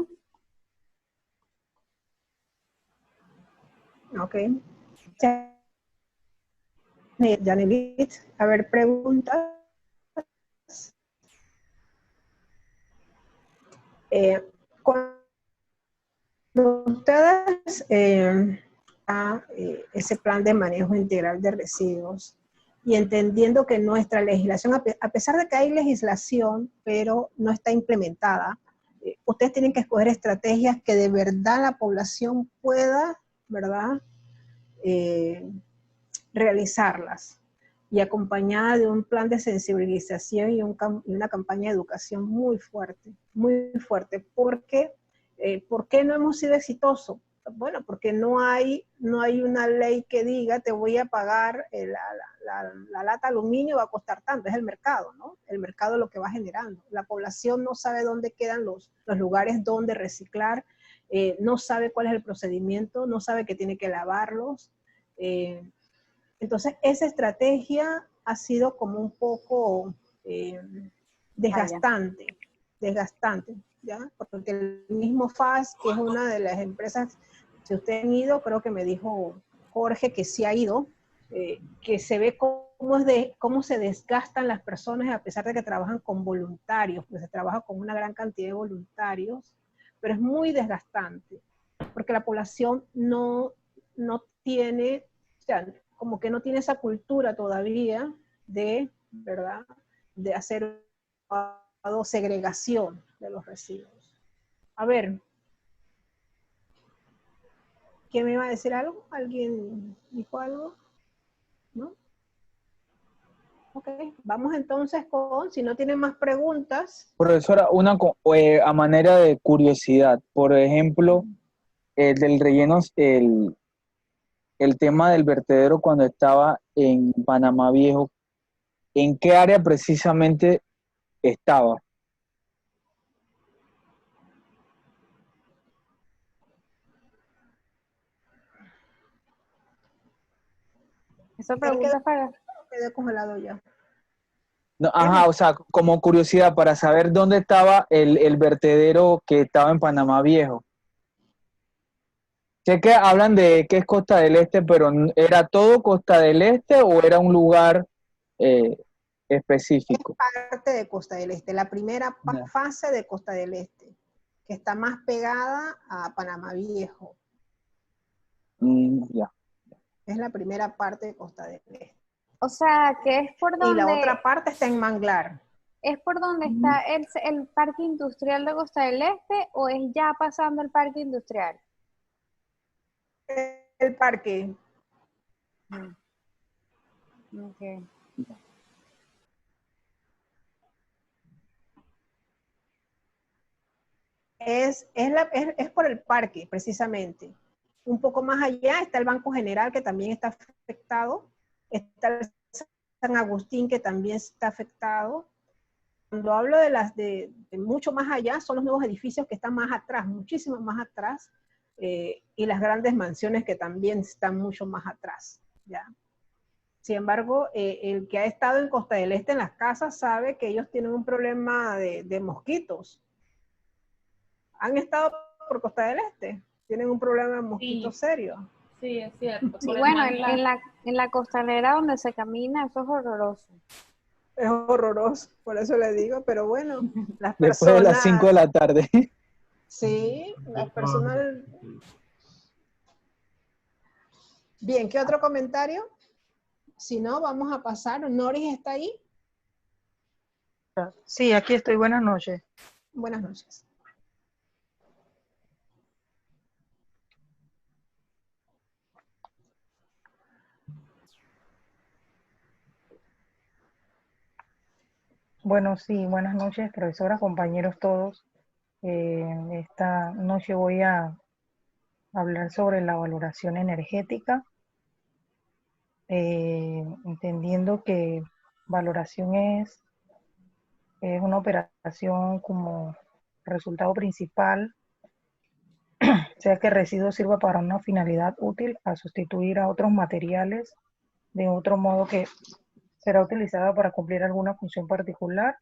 Speaker 2: Ok. Yanelit, a ver, preguntas. Cuando ustedes ese plan de manejo integral de residuos y entendiendo que nuestra legislación, a pesar de que hay legislación, pero no está implementada, ustedes tienen que escoger estrategias que de verdad la población pueda, ¿verdad?, realizarlas, y acompañada de un plan de sensibilización y una campaña de educación muy fuerte, porque ¿por qué no hemos sido exitosos? Bueno, porque no hay una ley que diga te voy a pagar la lata de aluminio, va a costar tanto. Es el mercado, ¿no? El mercado es lo que va generando. La población no sabe dónde quedan los lugares donde reciclar, no sabe cuál es el procedimiento, no sabe que tiene que lavarlos. Entonces, esa estrategia ha sido como un poco desgastante, ¿ya? Porque el mismo FAS, que es una de las empresas, si ustedes han ido, creo que me dijo Jorge que sí ha ido, que se ve cómo se desgastan las personas a pesar de que trabajan con voluntarios, pues se trabaja con una gran cantidad de voluntarios, pero es muy desgastante, porque la población no tiene, o sea, como que no tiene esa cultura todavía de, ¿verdad?, de hacer segregación de los residuos. A ver, ¿quién me iba a decir algo? ¿Alguien dijo algo? ¿No? Ok, vamos entonces si no tienen más preguntas.
Speaker 1: Profesora, a manera de curiosidad, por ejemplo, del relleno, el tema del vertedero cuando estaba en Panamá Viejo, ¿en qué área precisamente estaba?
Speaker 3: Esa pregunta es para...
Speaker 2: Quedé congelado ya.
Speaker 1: No, ajá, o sea, como curiosidad para saber dónde estaba el vertedero que estaba en Panamá Viejo. Sé que hablan de que es Costa del Este, pero ¿era todo Costa del Este o era un lugar eh, específico?
Speaker 2: Parte de Costa del Este, la primera
Speaker 1: Ya.
Speaker 2: fase de Costa del Este, que está más pegada a Panamá Viejo.
Speaker 1: Ya.
Speaker 2: Es la primera parte de Costa del Este.
Speaker 3: O sea, que
Speaker 2: Y la otra parte está en Manglar.
Speaker 3: es por donde
Speaker 1: Mm.
Speaker 3: está el parque industrial de Costa del Este o es ya pasando el parque industrial.
Speaker 2: El parque.
Speaker 3: Okay.
Speaker 2: Es por el parque, precisamente. Un poco más allá está el Banco General, que también está afectado. Está el San Agustín, que también está afectado. Cuando hablo de mucho más allá, son los nuevos edificios que están más atrás, muchísimo más atrás, y las grandes mansiones que también están mucho más atrás, ¿ya? Sin embargo, el que ha estado en Costa del Este en las casas sabe que ellos tienen un problema de mosquitos. Han estado por Costa del Este, tienen un problema de mosquitos serio.
Speaker 4: Sí, es cierto.
Speaker 3: Sí,
Speaker 4: por el
Speaker 3: bueno,
Speaker 4: manglar.
Speaker 3: en la costanera donde se camina, eso es horroroso.
Speaker 2: Es horroroso, por eso le digo, pero bueno, las
Speaker 1: Después de las 5 de
Speaker 2: personas,
Speaker 1: la tarde.
Speaker 2: sí, las personas. Bien, ¿qué otro comentario? Si no, vamos a pasar. Noris está ahí.
Speaker 6: Sí, aquí estoy. Buenas noches.
Speaker 2: Buenas noches.
Speaker 6: Bueno, sí, buenas noches, profesora, compañeros todos. Esta noche voy a hablar sobre la valoración energética, entendiendo que valoración es una operación como resultado principal, sea que el residuo sirva para una finalidad útil a sustituir a otros materiales de otro modo que será utilizado para cumplir alguna función particular,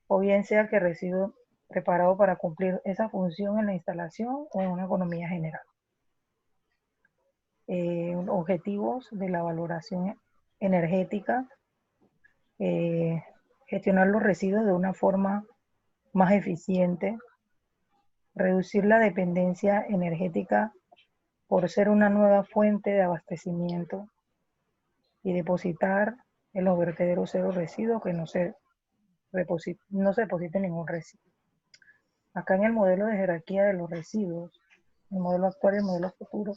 Speaker 6: o bien sea que el residuo preparado para cumplir esa función en la instalación o en una economía general. Objetivos de la valoración energética: gestionar los residuos de una forma más eficiente, reducir la dependencia energética por ser una nueva fuente de abastecimiento y depositar en los vertederos cero residuos, que no se deposite ningún residuo. Acá en el modelo de jerarquía de los residuos, el modelo actual y el modelo futuro,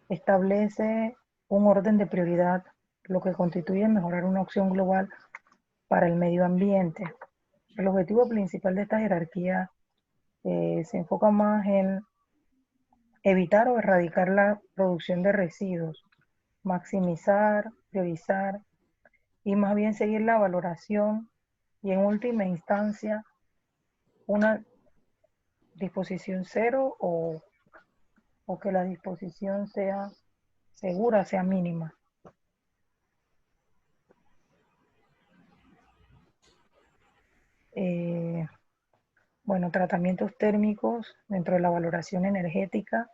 Speaker 6: establece un orden de prioridad, lo que constituye mejorar una opción global para el medio ambiente. El objetivo principal de esta jerarquía se enfoca más en evitar o erradicar la producción de residuos, maximizar, priorizar y más bien seguir la valoración y en última instancia una disposición cero o que la disposición sea segura, sea mínima. Bueno, tratamientos térmicos dentro de la valoración energética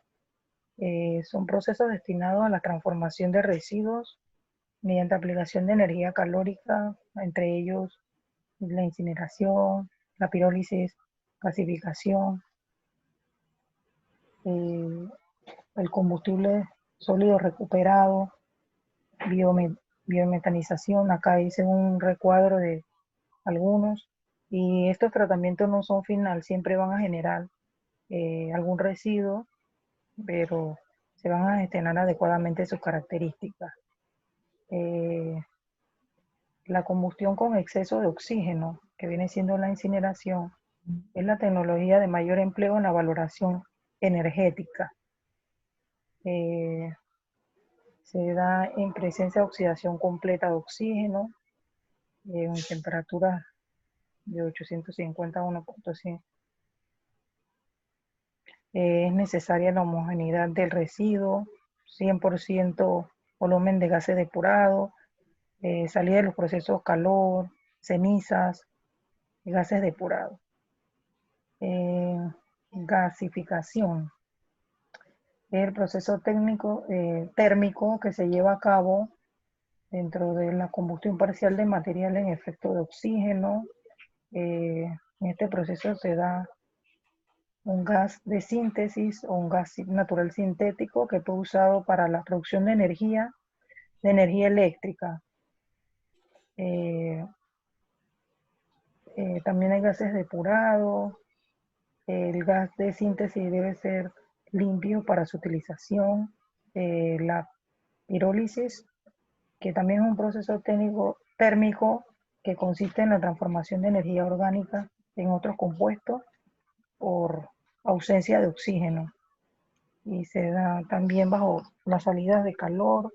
Speaker 6: son procesos destinados a la transformación de residuos mediante aplicación de energía calórica, entre ellos la incineración, la pirólisis, gasificación, el combustible sólido recuperado, biometanización. Acá hice un recuadro de algunos, y estos tratamientos no son final, siempre van a generar algún residuo, pero se van a gestionar adecuadamente sus características. La combustión con exceso de oxígeno, que viene siendo la incineración, es la tecnología de mayor empleo en la valoración energética. Se da en presencia de oxidación completa de oxígeno, en temperaturas de 850 a 1.100. Es necesaria la homogeneidad del residuo, 100% volumen de gases depurados, salida de los procesos calor, cenizas y gases depurados. gasificación. Es el proceso térmico que se lleva a cabo dentro de la combustión parcial de materiales en efecto de oxígeno. En este proceso se da un gas de síntesis o un gas natural sintético que fue usado para la producción de energía eléctrica. También hay gases depurados. El gas de síntesis debe ser limpio para su utilización. La pirólisis, que también es un proceso térmico que consiste en la transformación de energía orgánica en otros compuestos por ausencia de oxígeno, y se da también bajo las salidas de calor,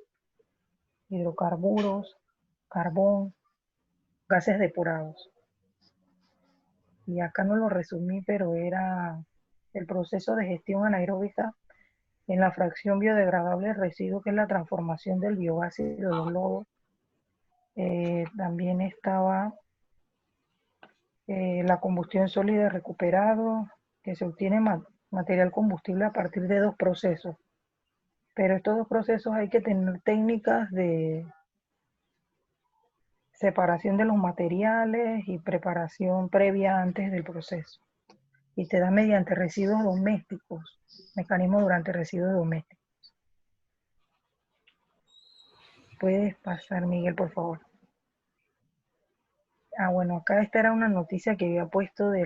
Speaker 6: hidrocarburos, carbón, gases depurados. Y acá no lo resumí, pero era el proceso de gestión anaeróbica en la fracción biodegradable de residuos, que es la transformación del biogás-ácido de los lodos. También estaba la combustión sólida recuperado, que se obtiene material combustible a partir de dos procesos. Pero estos dos procesos hay que tener técnicas de separación de los materiales y preparación previa antes del proceso. Y se da mediante residuos domésticos, mecanismo durante residuos domésticos. ¿Puedes pasar, Miguel, por favor? Bueno, acá esta era una noticia que había puesto que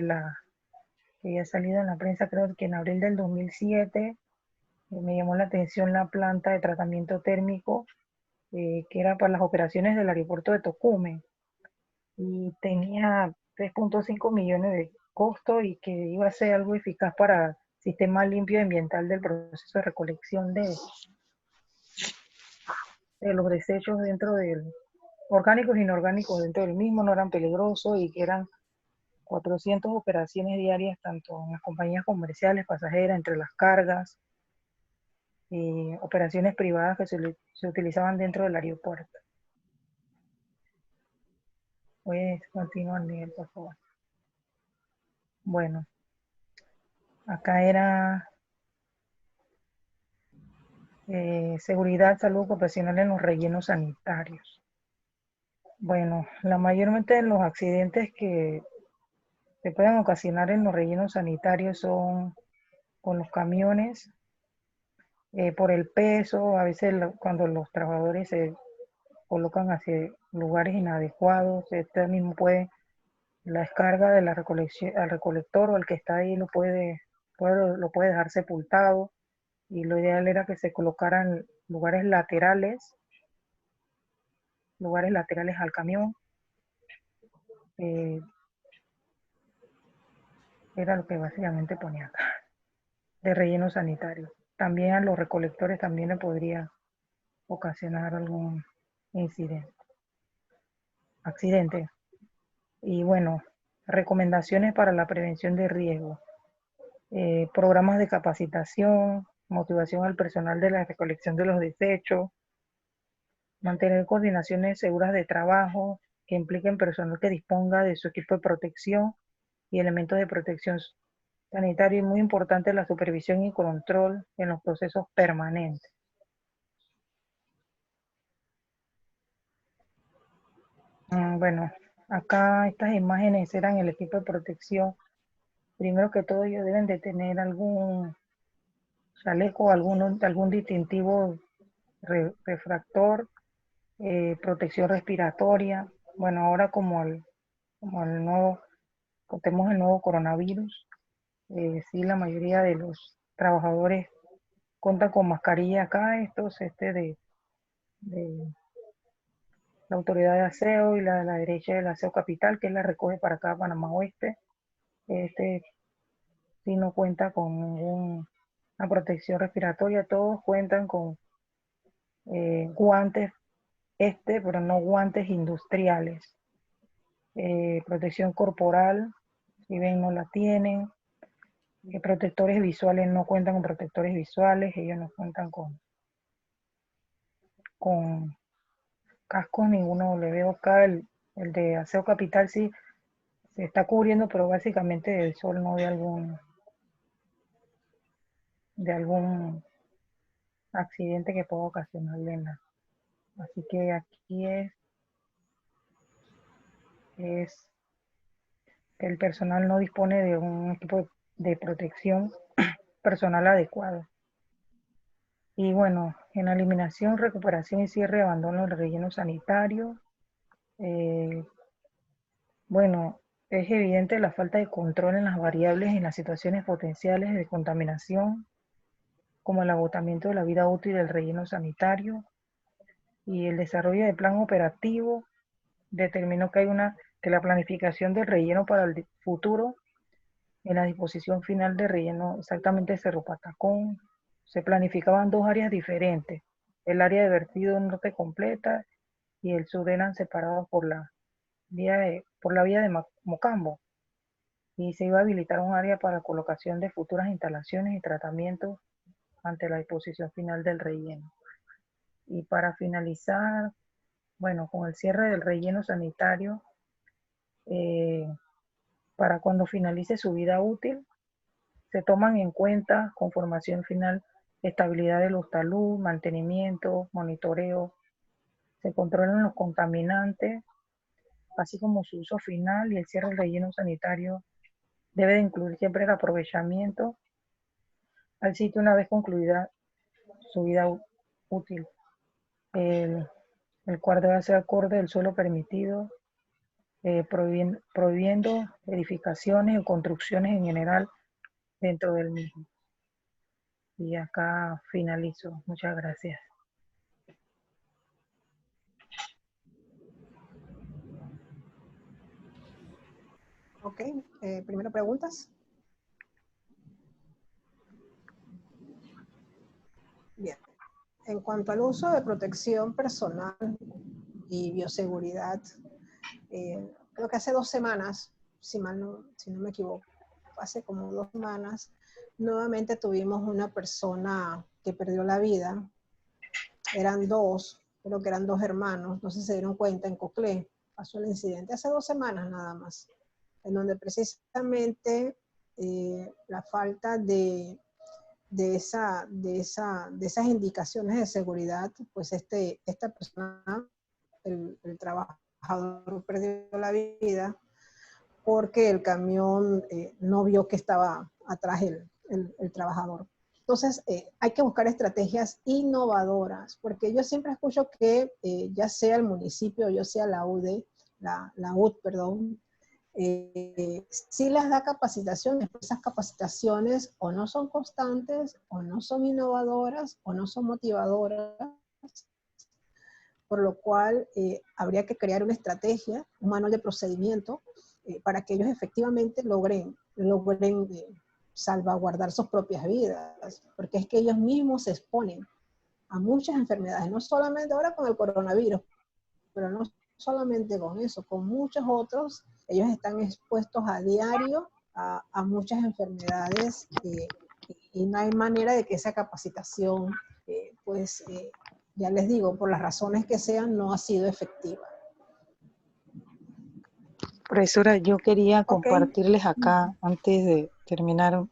Speaker 6: había salido en la prensa, creo que en abril del 2007. Me llamó la atención la planta de tratamiento térmico, que era para las operaciones del aeropuerto de Tocumen, y tenía 3.5 millones de costo, y que iba a ser algo eficaz para sistema limpio y ambiental del proceso de recolección de los desechos dentro del orgánicos e inorgánicos dentro del mismo, no eran peligrosos, y que eran 400 operaciones diarias, tanto en las compañías comerciales, pasajeras, entre las cargas, y operaciones privadas que se utilizaban dentro del aeropuerto. Puedes continuar, Miguel, por favor. Bueno, acá era seguridad, salud ocupacional en los rellenos sanitarios. Bueno, la mayormente de los accidentes que se pueden ocasionar en los rellenos sanitarios son con los camiones, por el peso. A veces cuando los trabajadores se colocan hacia lugares inadecuados, mismo la descarga de la recolección al recolector, o el que está ahí lo puede dejar sepultado, y lo ideal era que se colocaran lugares laterales al camión. Era lo que básicamente ponía acá, de relleno sanitario. También a los recolectores también le podría ocasionar algún accidente. Y bueno, recomendaciones para la prevención de riesgos. Programas de capacitación, motivación al personal de la recolección de los desechos, mantener coordinaciones seguras de trabajo que impliquen personal que disponga de su equipo de protección y elementos de protección sanitaria, y muy importante la supervisión y control en los procesos permanentes. Bueno, acá estas imágenes eran el equipo de protección. Primero que todo, ellos deben de tener algún chaleco, algún distintivo refractor, protección respiratoria. Bueno, ahora como tenemos el nuevo coronavirus, sí, la mayoría de los trabajadores cuentan con mascarilla acá. Estos de la autoridad de aseo, y la de la derecha del aseo capital, que la recoge para acá, Panamá Oeste. Sí no cuenta con ninguna protección respiratoria. Todos cuentan con guantes, pero no guantes industriales. Protección corporal, si ven, no la tienen. Protectores visuales, no cuentan con protectores visuales. Ellos no cuentan con cascos ninguno. Le veo acá el de aseo capital, sí se está cubriendo, pero básicamente del sol, no de algún de algún accidente que pueda ocasionarle en la. Así que aquí es que el personal no dispone de un equipo de protección personal adecuado. Y bueno, en la eliminación, recuperación y cierre de abandono del relleno sanitario, bueno, es evidente la falta de control en las variables en las situaciones potenciales de contaminación, como el agotamiento de la vida útil del relleno sanitario, y el desarrollo del plan operativo determinó que la planificación del relleno para el futuro, en la disposición final de relleno exactamente Cerro Patacón, se planificaban dos áreas diferentes. El área de vertido norte completa y el sur eran separados por la vía de Mocambo, y se iba a habilitar un área para colocación de futuras instalaciones y tratamientos ante la disposición final del relleno. Y para finalizar, bueno, con el cierre del relleno sanitario, para cuando finalice su vida útil, se toman en cuenta conformación final, estabilidad de los talud, mantenimiento, monitoreo, se controlan los contaminantes, así como su uso final, y el cierre del relleno sanitario debe de incluir siempre el aprovechamiento al sitio una vez concluida su vida útil, el, el cual debe ser acorde del suelo permitido, prohibiendo edificaciones o construcciones en general dentro del mismo. Y acá finalizo. Muchas gracias.
Speaker 2: Ok, primero preguntas. Bien. En cuanto al uso de protección personal y bioseguridad, creo que hace 2 semanas, si no me equivoco, hace como 2 semanas, nuevamente tuvimos una persona que perdió la vida. Eran dos, creo que eran 2 hermanos, no sé si se dieron cuenta, en Coclé pasó el incidente hace 2 semanas nada más, en donde precisamente la falta de esas indicaciones de seguridad, pues esta persona, el trabajador perdió la vida porque el camión no vio que estaba atrás el trabajador. Entonces, hay que buscar estrategias innovadoras, porque yo siempre escucho que ya sea el municipio, ya sea la UD, la UD, perdón, sí les da capacitaciones, pero esas capacitaciones o no son constantes, o no son innovadoras, o no son motivadoras, por lo cual habría que crear una estrategia, un manual de procedimiento, para que ellos efectivamente logren salvaguardar sus propias vidas, porque es que ellos mismos se exponen a muchas enfermedades, no solamente ahora con el coronavirus, pero no solamente con eso, con muchos otros, ellos están expuestos a diario a muchas enfermedades, y no hay manera de que esa capacitación, ya les digo, por las razones que sean, no ha sido efectiva.
Speaker 6: Profesora, yo quería
Speaker 2: Okay.
Speaker 6: compartirles acá, antes de terminar,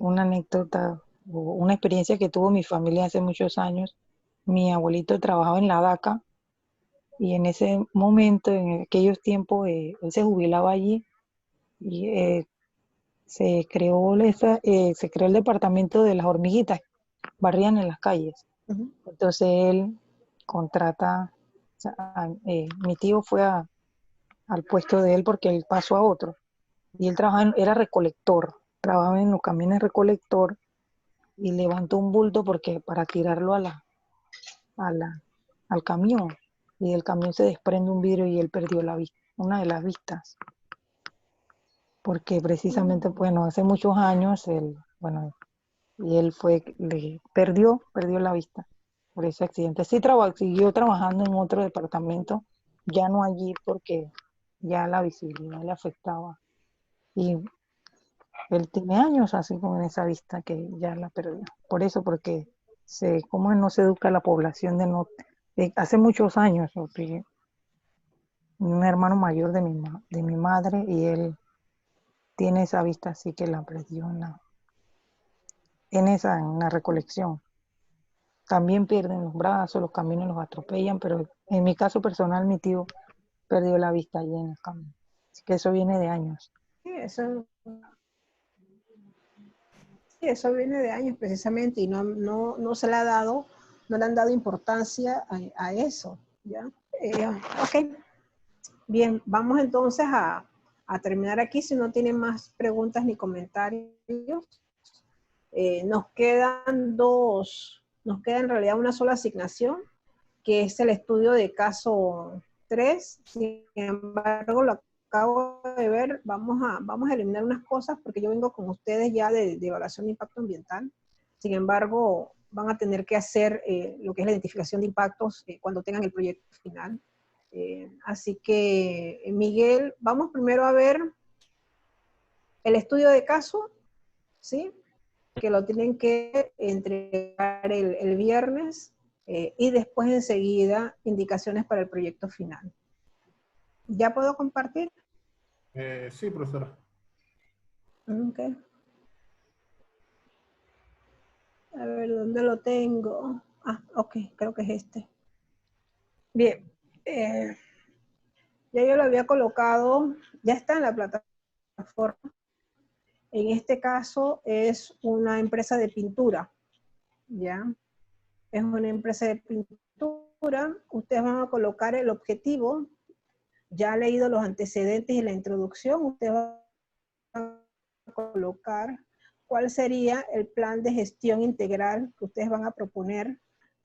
Speaker 6: una anécdota o una experiencia que tuvo mi familia hace muchos años. Mi abuelito trabajaba en la DACA, y en ese momento, en aquellos tiempos, él se jubilaba allí, y se creó el departamento de las hormiguitas, barrían en las calles.
Speaker 2: Uh-huh.
Speaker 6: Entonces él contrata, o sea, mi tío fue al puesto de él porque él pasó a otro, y él era recolector, trabajaba en los camiones recolector, y levantó un bulto porque para tirarlo al camión, y del camión se desprende un vidrio y él perdió una de las vistas, porque precisamente, bueno, hace muchos años y él perdió la vista por ese accidente. Sí, siguió trabajando en otro departamento, ya no allí, porque ya la visibilidad le afectaba, y él tiene años así con esa vista que ya la perdió. Por eso, porque cómo no se educa a la población hace muchos años, porque un hermano mayor de mi madre, y él tiene esa vista así que la perdió en la recolección. También pierden los brazos, los caminos los atropellan, pero en mi caso personal mi tío perdió la vista allí en el camino. Así que eso viene de años.
Speaker 2: Sí, eso viene de años precisamente y no se le ha dado, no le han dado importancia a eso, ¿ya? Ok, bien, vamos entonces a terminar aquí, si no tienen más preguntas ni comentarios. Nos queda en realidad una sola asignación, que es el estudio de caso 3. Sin embargo, lo acabo de ver, vamos a eliminar unas cosas porque yo vengo con ustedes ya de evaluación de impacto ambiental. Sin embargo, van a tener que hacer lo que es la identificación de impactos cuando tengan el proyecto final. Así que, Miguel, vamos primero a ver el estudio de caso, ¿sí? Que lo tienen que entregar el viernes y después enseguida indicaciones para el proyecto final. ¿Ya puedo compartir?
Speaker 5: Sí, profesora.
Speaker 2: Ok. A ver, ¿dónde lo tengo? Ah, ok, creo que es este. Bien. Ya yo lo había colocado, ya está en la plataforma. En este caso es una empresa de pintura, ¿ya? Es una empresa de pintura. Ustedes van a colocar el objetivo. Ya ha leído los antecedentes y la introducción. Ustedes van a colocar cuál sería el plan de gestión integral que ustedes van a proponer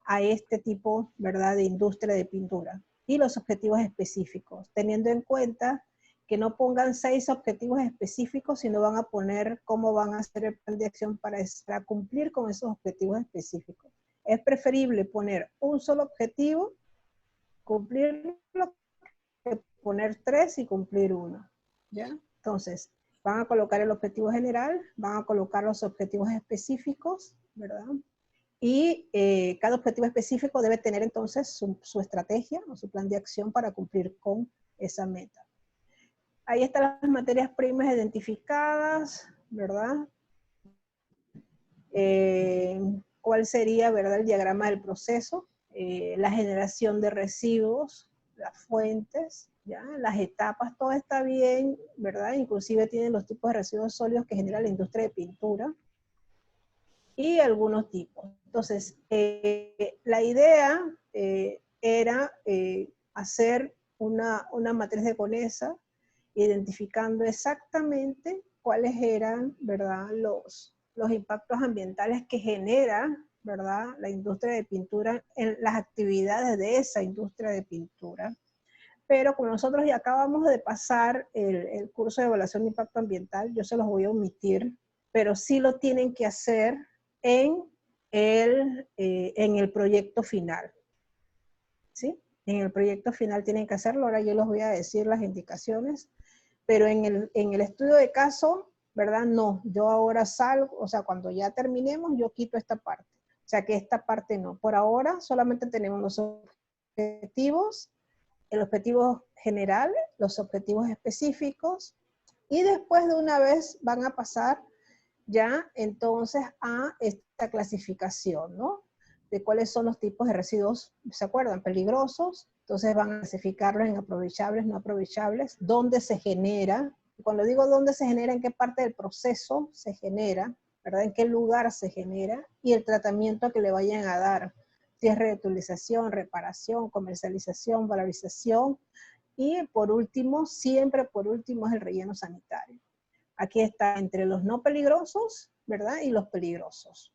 Speaker 2: a este tipo, ¿verdad?, de industria de pintura. Y los objetivos específicos, teniendo en cuenta que no pongan 6 objetivos específicos, sino van a poner cómo van a hacer el plan de acción para cumplir con esos objetivos específicos. Es preferible poner un solo objetivo, cumplirlo, que poner 3 y cumplir 1. ¿Ya? Entonces, van a colocar el objetivo general, van a colocar los objetivos específicos, ¿verdad? Y cada objetivo específico debe tener entonces su estrategia o su plan de acción para cumplir con esa meta. Ahí están las materias primas identificadas, ¿verdad? ¿Cuál sería, verdad, el diagrama del proceso? La generación de residuos, las fuentes, ¿ya? Las etapas, todo está bien, ¿verdad? Inclusive tienen los tipos de residuos sólidos que genera la industria de pintura y algunos tipos. Entonces, la idea era hacer una matriz de Conesa identificando exactamente cuáles eran, ¿verdad?, los impactos ambientales que genera, ¿verdad?, la industria de pintura en las actividades de esa industria de pintura. Pero como nosotros ya acabamos de pasar el curso de evaluación de impacto ambiental, yo se los voy a omitir, pero sí lo tienen que hacer en el proyecto final. ¿Sí? En el proyecto final tienen que hacerlo, ahora yo les voy a decir las indicaciones, pero en el estudio de caso, ¿verdad? No, yo ahora salgo, o sea, cuando ya terminemos, yo quito esta parte. O sea, que esta parte no. Por ahora solamente tenemos los objetivos, el objetivo general, los objetivos específicos, y después de una vez van a pasar ya entonces a esta clasificación, ¿no? De cuáles son los tipos de residuos, ¿se acuerdan? Peligrosos. Entonces van a clasificarlos en aprovechables, no aprovechables, dónde se genera. Cuando digo dónde se genera, en qué parte del proceso se genera, ¿verdad? En qué lugar se genera y el tratamiento que le vayan a dar. Si es reutilización, reparación, comercialización, valorización. Y por último, siempre por último, es el relleno sanitario. Aquí está entre los no peligrosos, ¿verdad? Y los peligrosos.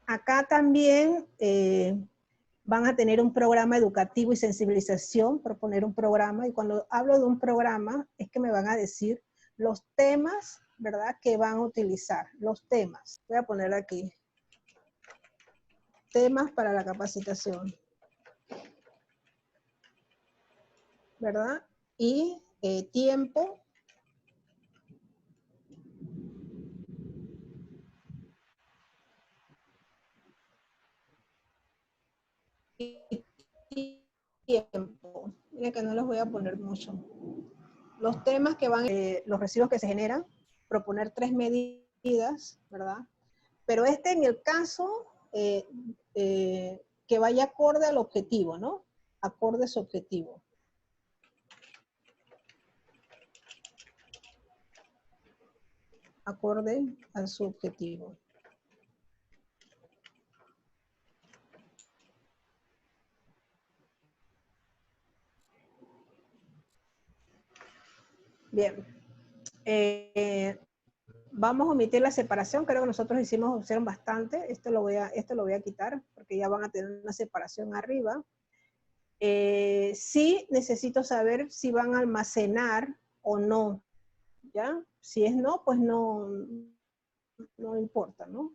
Speaker 2: Acá también van a tener un programa educativo y sensibilización, proponer un programa, y cuando hablo de un programa es que me van a decir los temas, ¿verdad?, que van a utilizar, los temas. Voy a poner aquí, temas para la capacitación, ¿verdad? Y tiempo. Y tiempo. Mira que no los voy a poner mucho. los temas que van, los residuos que se generan, proponer 3 medidas, ¿verdad? Pero en el caso que vaya acorde al objetivo, ¿no? Acorde a su objetivo. Acorde a su objetivo. Bien. Vamos a omitir la separación. Creo que nosotros hicieron bastante. Esto lo voy a quitar porque ya van a tener una separación arriba. Sí necesito saber si van a almacenar o no. ¿Ya? Si es no, pues no importa, ¿no?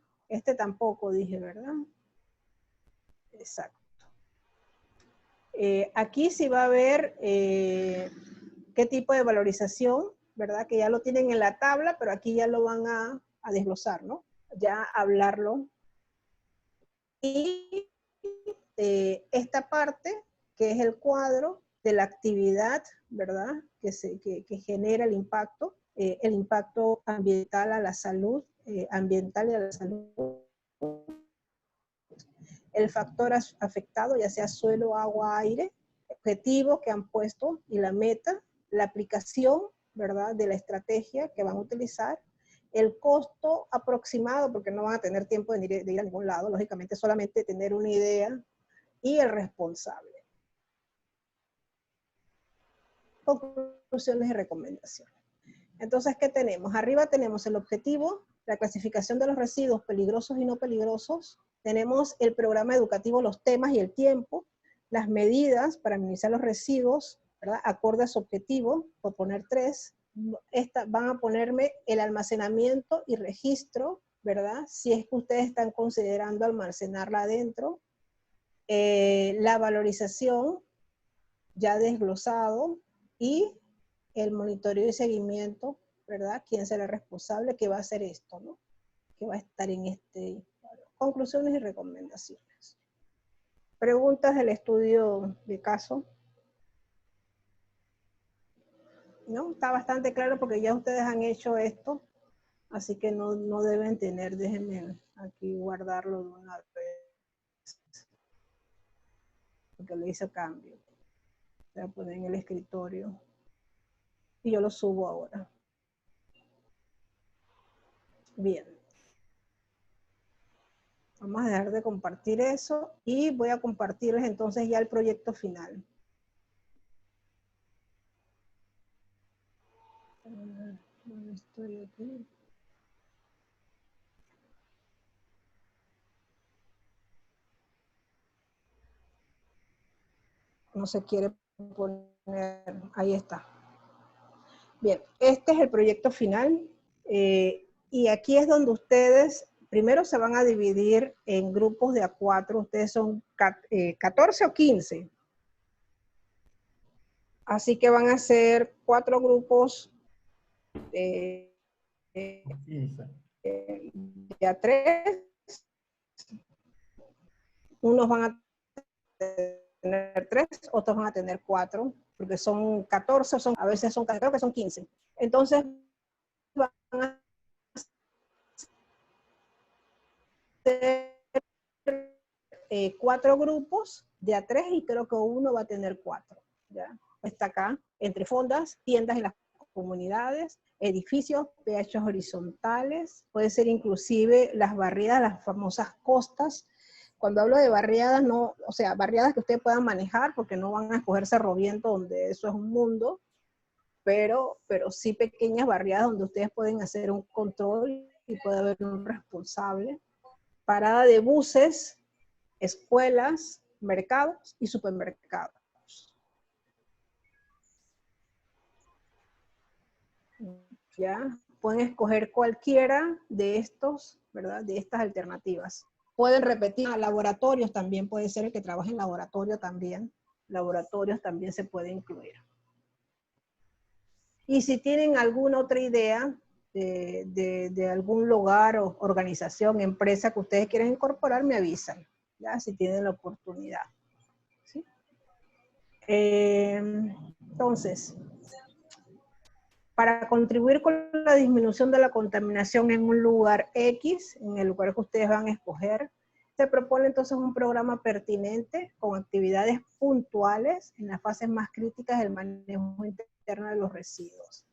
Speaker 2: Tampoco dije, ¿verdad? Exacto. Aquí sí va a haber qué tipo de valorización, ¿verdad? Que ya lo tienen en la tabla, pero aquí ya lo van a desglosar, ¿no? Ya hablarlo. Y esta parte, que es el cuadro de la actividad, ¿verdad? Que genera el impacto ambiental a la salud, ambiental y a la salud. El factor afectado, ya sea suelo, agua, aire, objetivo que han puesto y la meta, la aplicación, ¿verdad? De la estrategia que van a utilizar, el costo aproximado, porque no van a tener tiempo de ir a ningún lado, lógicamente solamente tener una idea, y el responsable. Conclusiones y recomendaciones. Entonces, ¿qué tenemos? Arriba tenemos el objetivo, la clasificación de los residuos peligrosos y no peligrosos. Tenemos el programa educativo, los temas y el tiempo, las medidas para minimizar los residuos, ¿verdad? Acorde a su objetivo, por poner 3. Van a ponerme el almacenamiento y registro, ¿verdad? Si es que ustedes están considerando almacenarla adentro. La valorización, ya desglosado, y el monitoreo y seguimiento, ¿verdad? ¿Quién será el responsable? ¿Qué va a hacer esto, no? Que va a estar en conclusiones y recomendaciones. Preguntas del estudio de caso. ¿No? Está bastante claro porque ya ustedes han hecho esto, así que no deben tener, déjenme aquí guardarlo de una vez, porque le hice cambio. Voy a poner en el escritorio y yo lo subo ahora. Bien. Vamos a dejar de compartir eso y voy a compartirles entonces ya el proyecto final. ¿Dónde estoy aquí? No se quiere poner, ahí está. Bien, este es el proyecto final y aquí es donde ustedes primero se van a dividir en grupos de A4, ustedes son 14 o 15. Así que van a ser 4 grupos de A3. Unos van a tener 3, otros van a tener 4, porque son 14, a veces son, creo que son 15. Entonces, van a ser 4 grupos de A3 y creo que uno va a tener 4. ¿Ya? Está acá, entre fondas, tiendas en las comunidades, edificios, PH horizontales, puede ser inclusive las barriadas, las famosas costas. Cuando hablo de barriadas, no, o sea, barriadas que ustedes puedan manejar, porque no van a escoger Cerro Viento, donde eso es un mundo, pero sí pequeñas barriadas donde ustedes pueden hacer un control y puede haber un responsable. Parada de buses, escuelas, mercados y supermercados. ¿Ya? Pueden escoger cualquiera de estos, ¿verdad? De estas alternativas. Pueden repetir, laboratorios también puede ser el que trabaje en laboratorio también. Laboratorios también se puede incluir. Y si tienen alguna otra idea de algún lugar o organización, empresa que ustedes quieren incorporar, me avisan, ¿ya? Si tienen la oportunidad. ¿Sí? Entonces, para contribuir con la disminución de la contaminación en un lugar X, en el lugar que ustedes van a escoger, se propone entonces un programa pertinente con actividades puntuales en las fases más críticas del manejo interno de los residuos.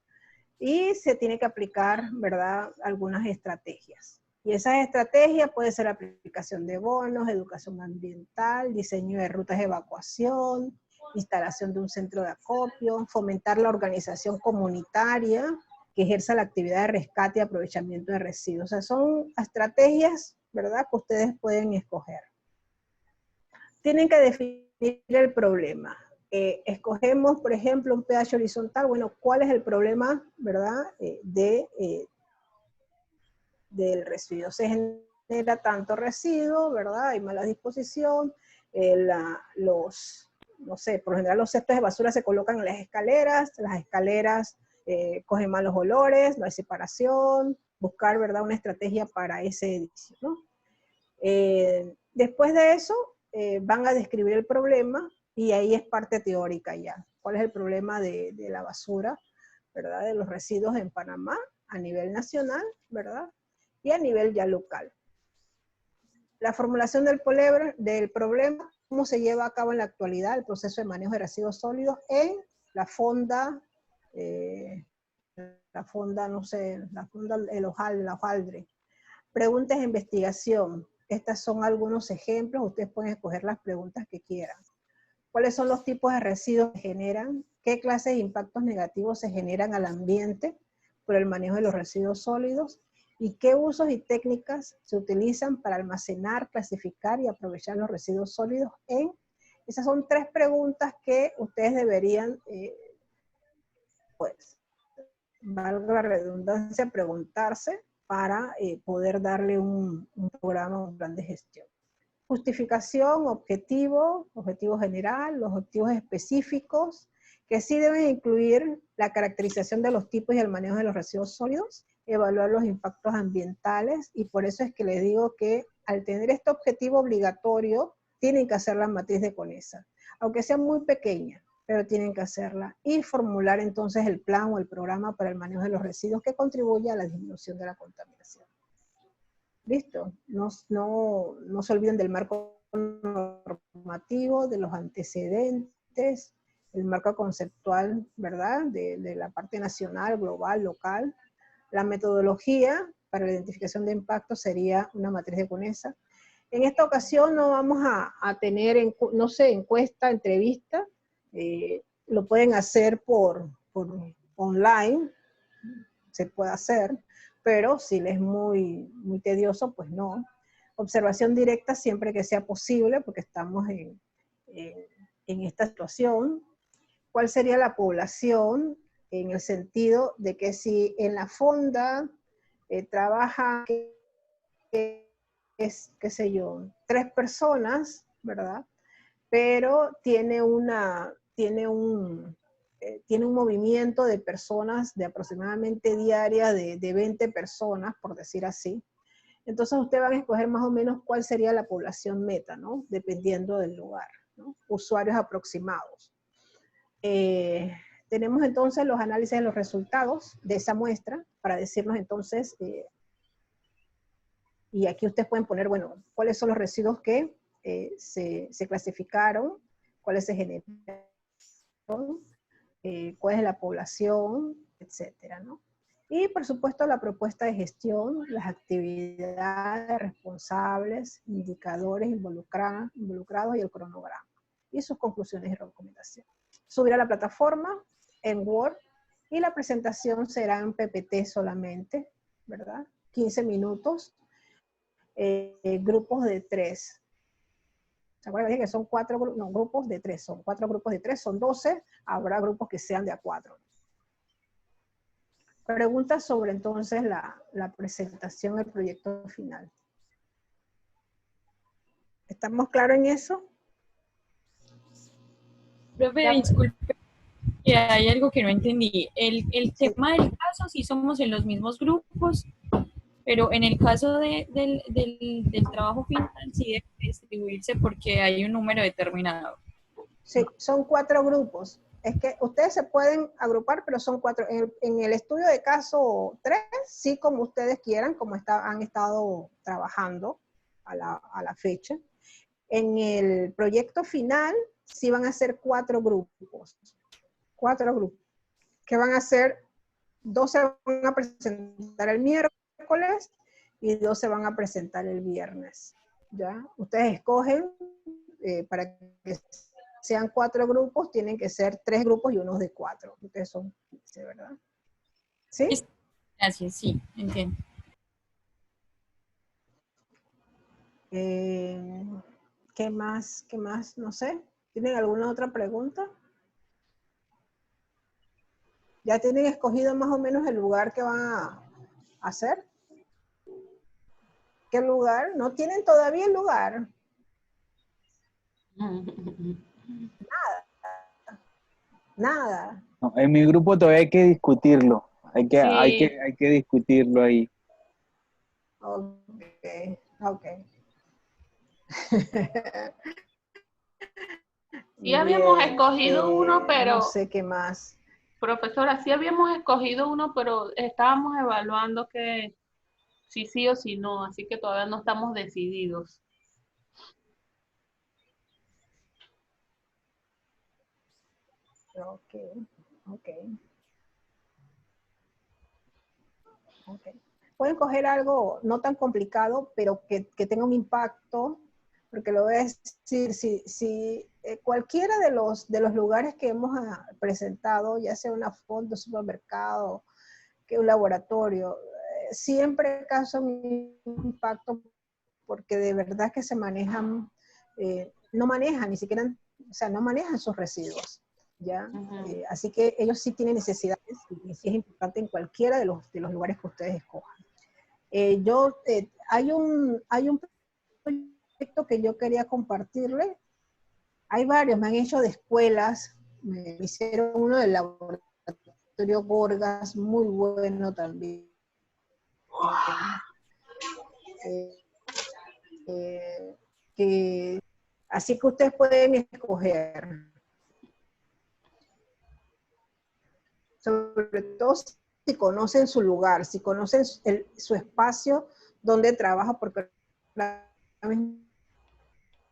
Speaker 2: Y se tiene que aplicar, ¿verdad?, algunas estrategias. Y esas estrategias puede ser aplicación de bonos, educación ambiental, diseño de rutas de evacuación, instalación de un centro de acopio, fomentar la organización comunitaria que ejerza la actividad de rescate y aprovechamiento de residuos. O sea, son estrategias, ¿verdad?, que ustedes pueden escoger. Tienen que definir el problema. Escogemos, por ejemplo, un pH horizontal. Bueno, ¿cuál es el problema, verdad, del residuo? Se genera tanto residuo, ¿verdad? Hay mala disposición, no sé, por lo general los cestos de basura se colocan en las escaleras cogen malos olores, no hay separación, buscar, ¿verdad?, una estrategia para ese edificio, ¿no? Después de eso, van a describir el problema y ahí es parte teórica ya. ¿Cuál es el problema de la basura, ¿verdad?, de los residuos en Panamá a nivel nacional, ¿verdad?, y a nivel ya local. La formulación del problema, cómo se lleva a cabo en la actualidad el proceso de manejo de residuos sólidos en la fonda, no sé, la fonda, la hojaldre. Preguntas de investigación. Estos son algunos ejemplos, ustedes pueden escoger las preguntas que quieran. ¿Cuáles son los tipos de residuos que generan? ¿Qué clases de impactos negativos se generan al ambiente por el manejo de los residuos sólidos? ¿Y qué usos y técnicas se utilizan para almacenar, clasificar y aprovechar los residuos sólidos en? Esas son 3 preguntas que ustedes deberían, pues, valga la redundancia, preguntarse para poder darle un programa, un plan de gestión. Justificación, objetivo general, los objetivos específicos, que sí deben incluir la caracterización de los tipos y el manejo de los residuos sólidos, evaluar los impactos ambientales, y por eso es que les digo que al tener este objetivo obligatorio, tienen que hacer la matriz de CONESA, aunque sea muy pequeña, pero tienen que hacerla, y formular entonces el plan o el programa para el manejo de los residuos que contribuya a la disminución de la contaminación. ¿Listo? No se olviden del marco normativo, de los antecedentes, el marco conceptual, ¿verdad?, de la parte nacional, global, local. La metodología para la identificación de impactos sería una matriz de CONESA. En esta ocasión no vamos a tener, no sé, encuesta, entrevista. Lo pueden hacer por online, se puede hacer, pero si les es muy tedioso, pues no. Observación directa siempre que sea posible, porque estamos en esta situación. ¿Cuál sería la población? En el sentido de que si en la fonda trabaja, qué sé yo, 3 personas, ¿verdad? Pero tiene un movimiento de personas de aproximadamente diaria de 20 personas, por decir así. Entonces ustedes van a escoger más o menos cuál sería la población meta, ¿no? Dependiendo del lugar, ¿no? Usuarios aproximados. Tenemos entonces los análisis de los resultados de esa muestra para decirnos entonces, y aquí ustedes pueden poner, bueno, cuáles son los residuos que se clasificaron, cuáles se generaron, cuál es la población, etcétera, ¿no? Y por supuesto la propuesta de gestión, las actividades responsables, indicadores involucrados y el cronograma. Y sus conclusiones y recomendaciones. Subir a la plataforma en Word y la presentación será en PPT solamente, ¿verdad? 15 minutos, grupos de 3. ¿Se acuerdan que son 4 grupos? No, grupos de 3, son 4 grupos de 3, son 12, habrá grupos que sean de a 4. Preguntas sobre entonces la presentación del proyecto final. ¿Estamos claros en eso?
Speaker 7: Profe, disculpe, que hay algo que no entendí. El tema del caso, sí somos en los mismos grupos, pero en el caso del trabajo final sí debe distribuirse porque hay un número determinado.
Speaker 2: Sí, son 4 grupos. es que ustedes se pueden agrupar, pero son 4. En el estudio de caso 3, sí, como ustedes quieran, como han estado trabajando a la fecha. En el proyecto final, sí van a ser 4 grupos. 4 grupos. Que van a ser, 2 se van a presentar el miércoles y 2 se van a presentar el viernes. ¿Ya? Ustedes escogen, para que sean 4 grupos, tienen que ser 3 grupos y unos de 4. Ustedes son 15, ¿verdad? ¿Sí?
Speaker 7: Gracias, sí, entiendo.
Speaker 2: ¿Qué más? ¿Qué más? No sé. ¿Tienen alguna otra pregunta? ¿Ya tienen escogido más o menos el lugar que van a hacer? ¿Qué lugar? ¿No tienen todavía el lugar? Nada.
Speaker 1: No, en mi grupo todavía hay que discutirlo.
Speaker 4: Sí.
Speaker 1: Hay que discutirlo ahí.
Speaker 2: Ok.
Speaker 4: Sí habíamos
Speaker 2: Bien,
Speaker 4: escogido uno, pero...
Speaker 2: no sé qué más.
Speaker 4: Profesora, sí habíamos escogido uno, pero estábamos evaluando que si sí o si no, así que todavía no estamos decididos.
Speaker 2: Ok. Pueden coger algo no tan complicado, pero que tenga un impacto, porque lo voy a decir, si cualquiera de los lugares que hemos presentado, ya sea una fonda, un supermercado, que un laboratorio, siempre causa un impacto porque de verdad que se manejan, no manejan ni siquiera, o sea, no manejan sus residuos, ¿ya? Así que ellos sí tienen necesidades y sí es importante en cualquiera de los lugares que ustedes escojan. Hay un proyecto que yo quería compartirle. Hay varios, me han hecho de escuelas, me hicieron uno del laboratorio Gorgas, muy bueno también. Así que ustedes pueden escoger. Sobre todo si conocen su lugar, si conocen su espacio donde trabaja, porque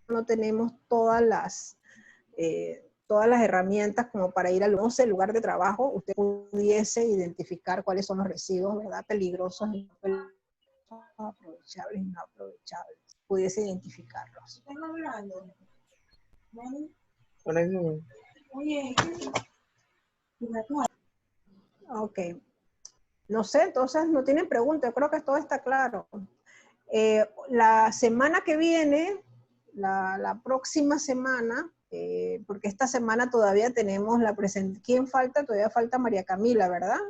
Speaker 2: no tenemos todas las herramientas como para ir al lugar de trabajo, usted pudiese identificar cuáles son los residuos, ¿verdad? Peligrosos, aprovechables y no aprovechables. Pudiese identificarlos. Ok. No sé, entonces no tienen preguntas, yo creo que todo está claro. La semana que viene, la próxima semana, porque esta semana todavía tenemos la presentación. ¿Quién falta? Todavía falta María Camila, ¿verdad?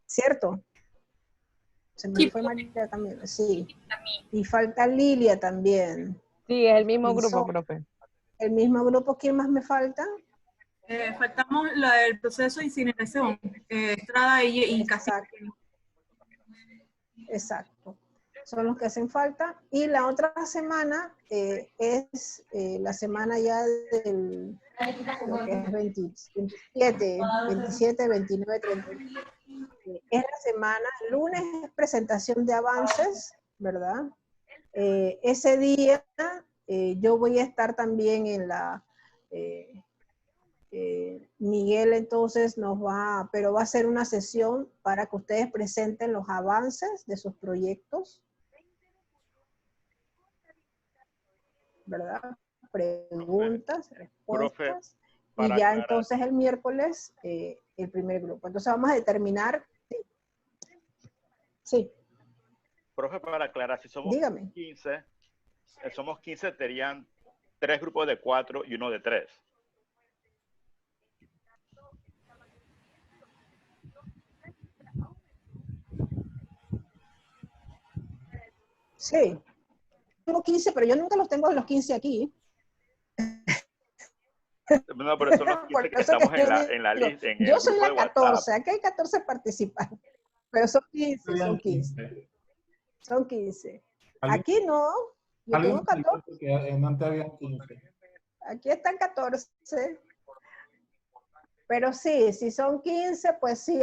Speaker 2: ¿Cierto? Se me fue María Camila, sí. Y falta Lilia también.
Speaker 8: Sí, es el mismo grupo, profe.
Speaker 2: ¿El mismo grupo? ¿Quién más me falta?
Speaker 9: Faltamos la del proceso de incineración, Estrada y Castillo.
Speaker 2: Exacto. Son los que hacen falta. Y la otra semana es la semana ya del lo que es 27, 29, 30. Es la semana, lunes es presentación de avances, ¿verdad? Ese día yo voy a estar también en la... Miguel entonces pero va a ser una sesión para que ustedes presenten los avances de sus proyectos, ¿verdad? Preguntas, respuestas, y ya entonces el miércoles el primer grupo. Entonces vamos a determinar. Sí.
Speaker 10: Profe, para aclarar, si somos
Speaker 2: Dígame.
Speaker 10: 15, serían 3 grupos de 4 y uno de 3.
Speaker 2: Sí. Tengo 15, pero yo nunca los tengo los 15 aquí.
Speaker 10: No, pero son los 15 que estamos en la lista.
Speaker 2: Yo soy la 14, aquí hay 14 participantes, pero son 15, son 15. Son 15. Aquí no, yo tengo 14.
Speaker 5: Antes habían 15.
Speaker 2: Aquí están 14. Pero sí, si son 15, pues sí,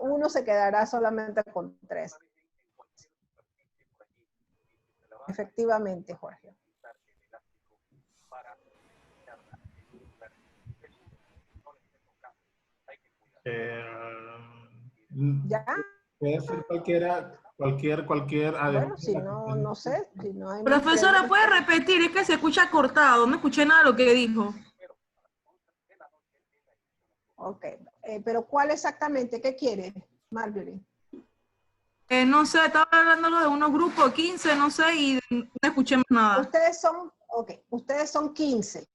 Speaker 2: uno se quedará solamente con 3. Efectivamente, Jorge. ¿Ya?
Speaker 5: Puede ser cualquier.
Speaker 2: Bueno, si no, no sé, si no hay más
Speaker 9: Profesora,
Speaker 2: preguntas.
Speaker 9: ¿puede repetir? Es que se escucha cortado, no escuché nada de lo que dijo.
Speaker 2: Ok, pero ¿cuál exactamente? ¿Qué quiere, Marjorie?
Speaker 9: No sé, estaba hablando de unos grupos, 15, no sé, y no escuché más nada.
Speaker 2: Ustedes son 15.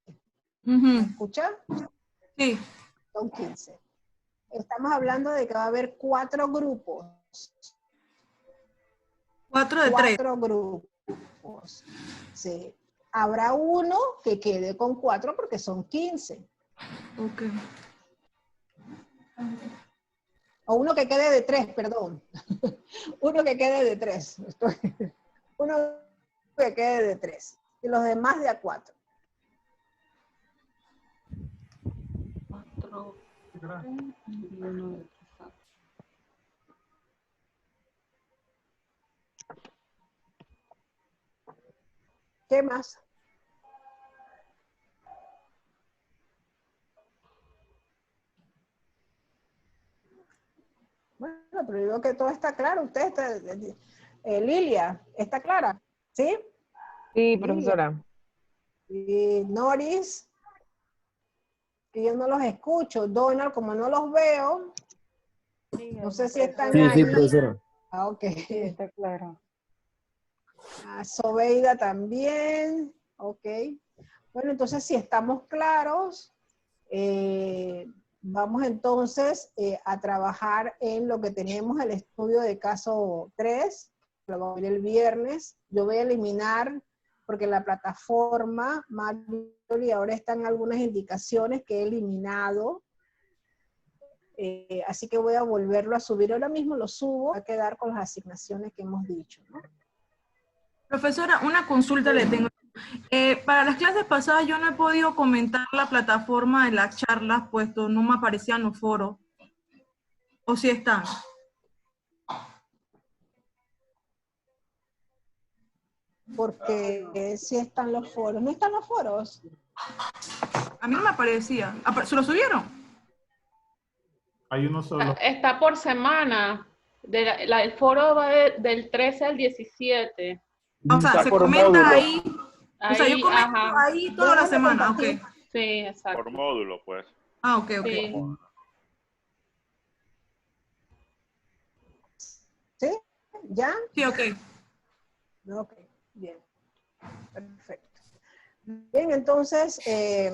Speaker 9: Ujú.
Speaker 2: ¿Me escuchan?
Speaker 9: Sí.
Speaker 2: Son 15. Estamos hablando de que va a haber 4 grupos.
Speaker 9: 4 de 3.
Speaker 2: 4 grupos. Sí. Habrá uno que quede con 4 porque son 15.
Speaker 9: Ok.
Speaker 2: O uno que quede de 3, perdón. Uno que quede de 3. Uno que quede de 3. Y los demás de a 4.
Speaker 9: 4.
Speaker 2: ¿Qué más? Bueno, pero digo que todo está claro. Usted está, Lilia, ¿está clara? ¿Sí?
Speaker 8: Sí,
Speaker 2: Lilia.
Speaker 8: profesora.
Speaker 2: Y Noris, que yo no los escucho. Donald, como no los veo, no sé si están
Speaker 6: Sí,
Speaker 2: ahí.
Speaker 6: profesora.
Speaker 2: Ah, ok.
Speaker 6: Sí, está claro.
Speaker 2: Sobeida también. Ok. Bueno, entonces si estamos claros, vamos entonces a trabajar en lo que tenemos el estudio de caso 3, lo vamos a ver el viernes. Yo voy a eliminar, porque la plataforma, Marjorie, ahora están algunas indicaciones que he eliminado. Así que voy a volverlo a subir. Ahora mismo lo subo, va a quedar con las asignaciones que hemos dicho, ¿no?
Speaker 9: Profesora, una consulta le tengo. Para las clases pasadas yo no he podido comentar la plataforma de las charlas, puesto no me aparecían los foros. ¿O sí están?
Speaker 2: Porque sí están los foros. ¿No están los foros?
Speaker 9: A mí no me aparecía. ¿Se lo subieron?
Speaker 5: Hay uno solo.
Speaker 4: Está por semana. El foro va del 13 al 17.
Speaker 9: O sea,
Speaker 1: Está
Speaker 9: se
Speaker 1: por
Speaker 9: comenta
Speaker 1: módulo.
Speaker 9: ahí. O sea, yo
Speaker 4: Ahí,
Speaker 9: comento
Speaker 4: ajá.
Speaker 9: ahí toda la
Speaker 2: Déjame
Speaker 9: semana,
Speaker 2: compartir.
Speaker 9: ok.
Speaker 4: Sí, exacto.
Speaker 10: Por módulo, pues.
Speaker 9: Ah, ok, ok.
Speaker 4: Sí.
Speaker 2: ¿Sí? ¿Ya?
Speaker 9: Sí, ok.
Speaker 2: Ok, bien. Perfecto. Bien, entonces,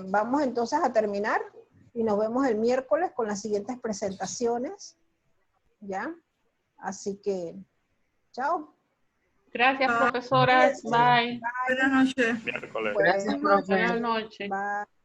Speaker 2: vamos entonces a terminar y nos vemos el miércoles con las siguientes presentaciones. ¿Ya? Así que, chao.
Speaker 4: Gracias, profesoras. Bye.
Speaker 9: Buenas noches.
Speaker 10: Miércoles.
Speaker 8: Gracias, profe.
Speaker 4: Buenas noches.
Speaker 2: Bye.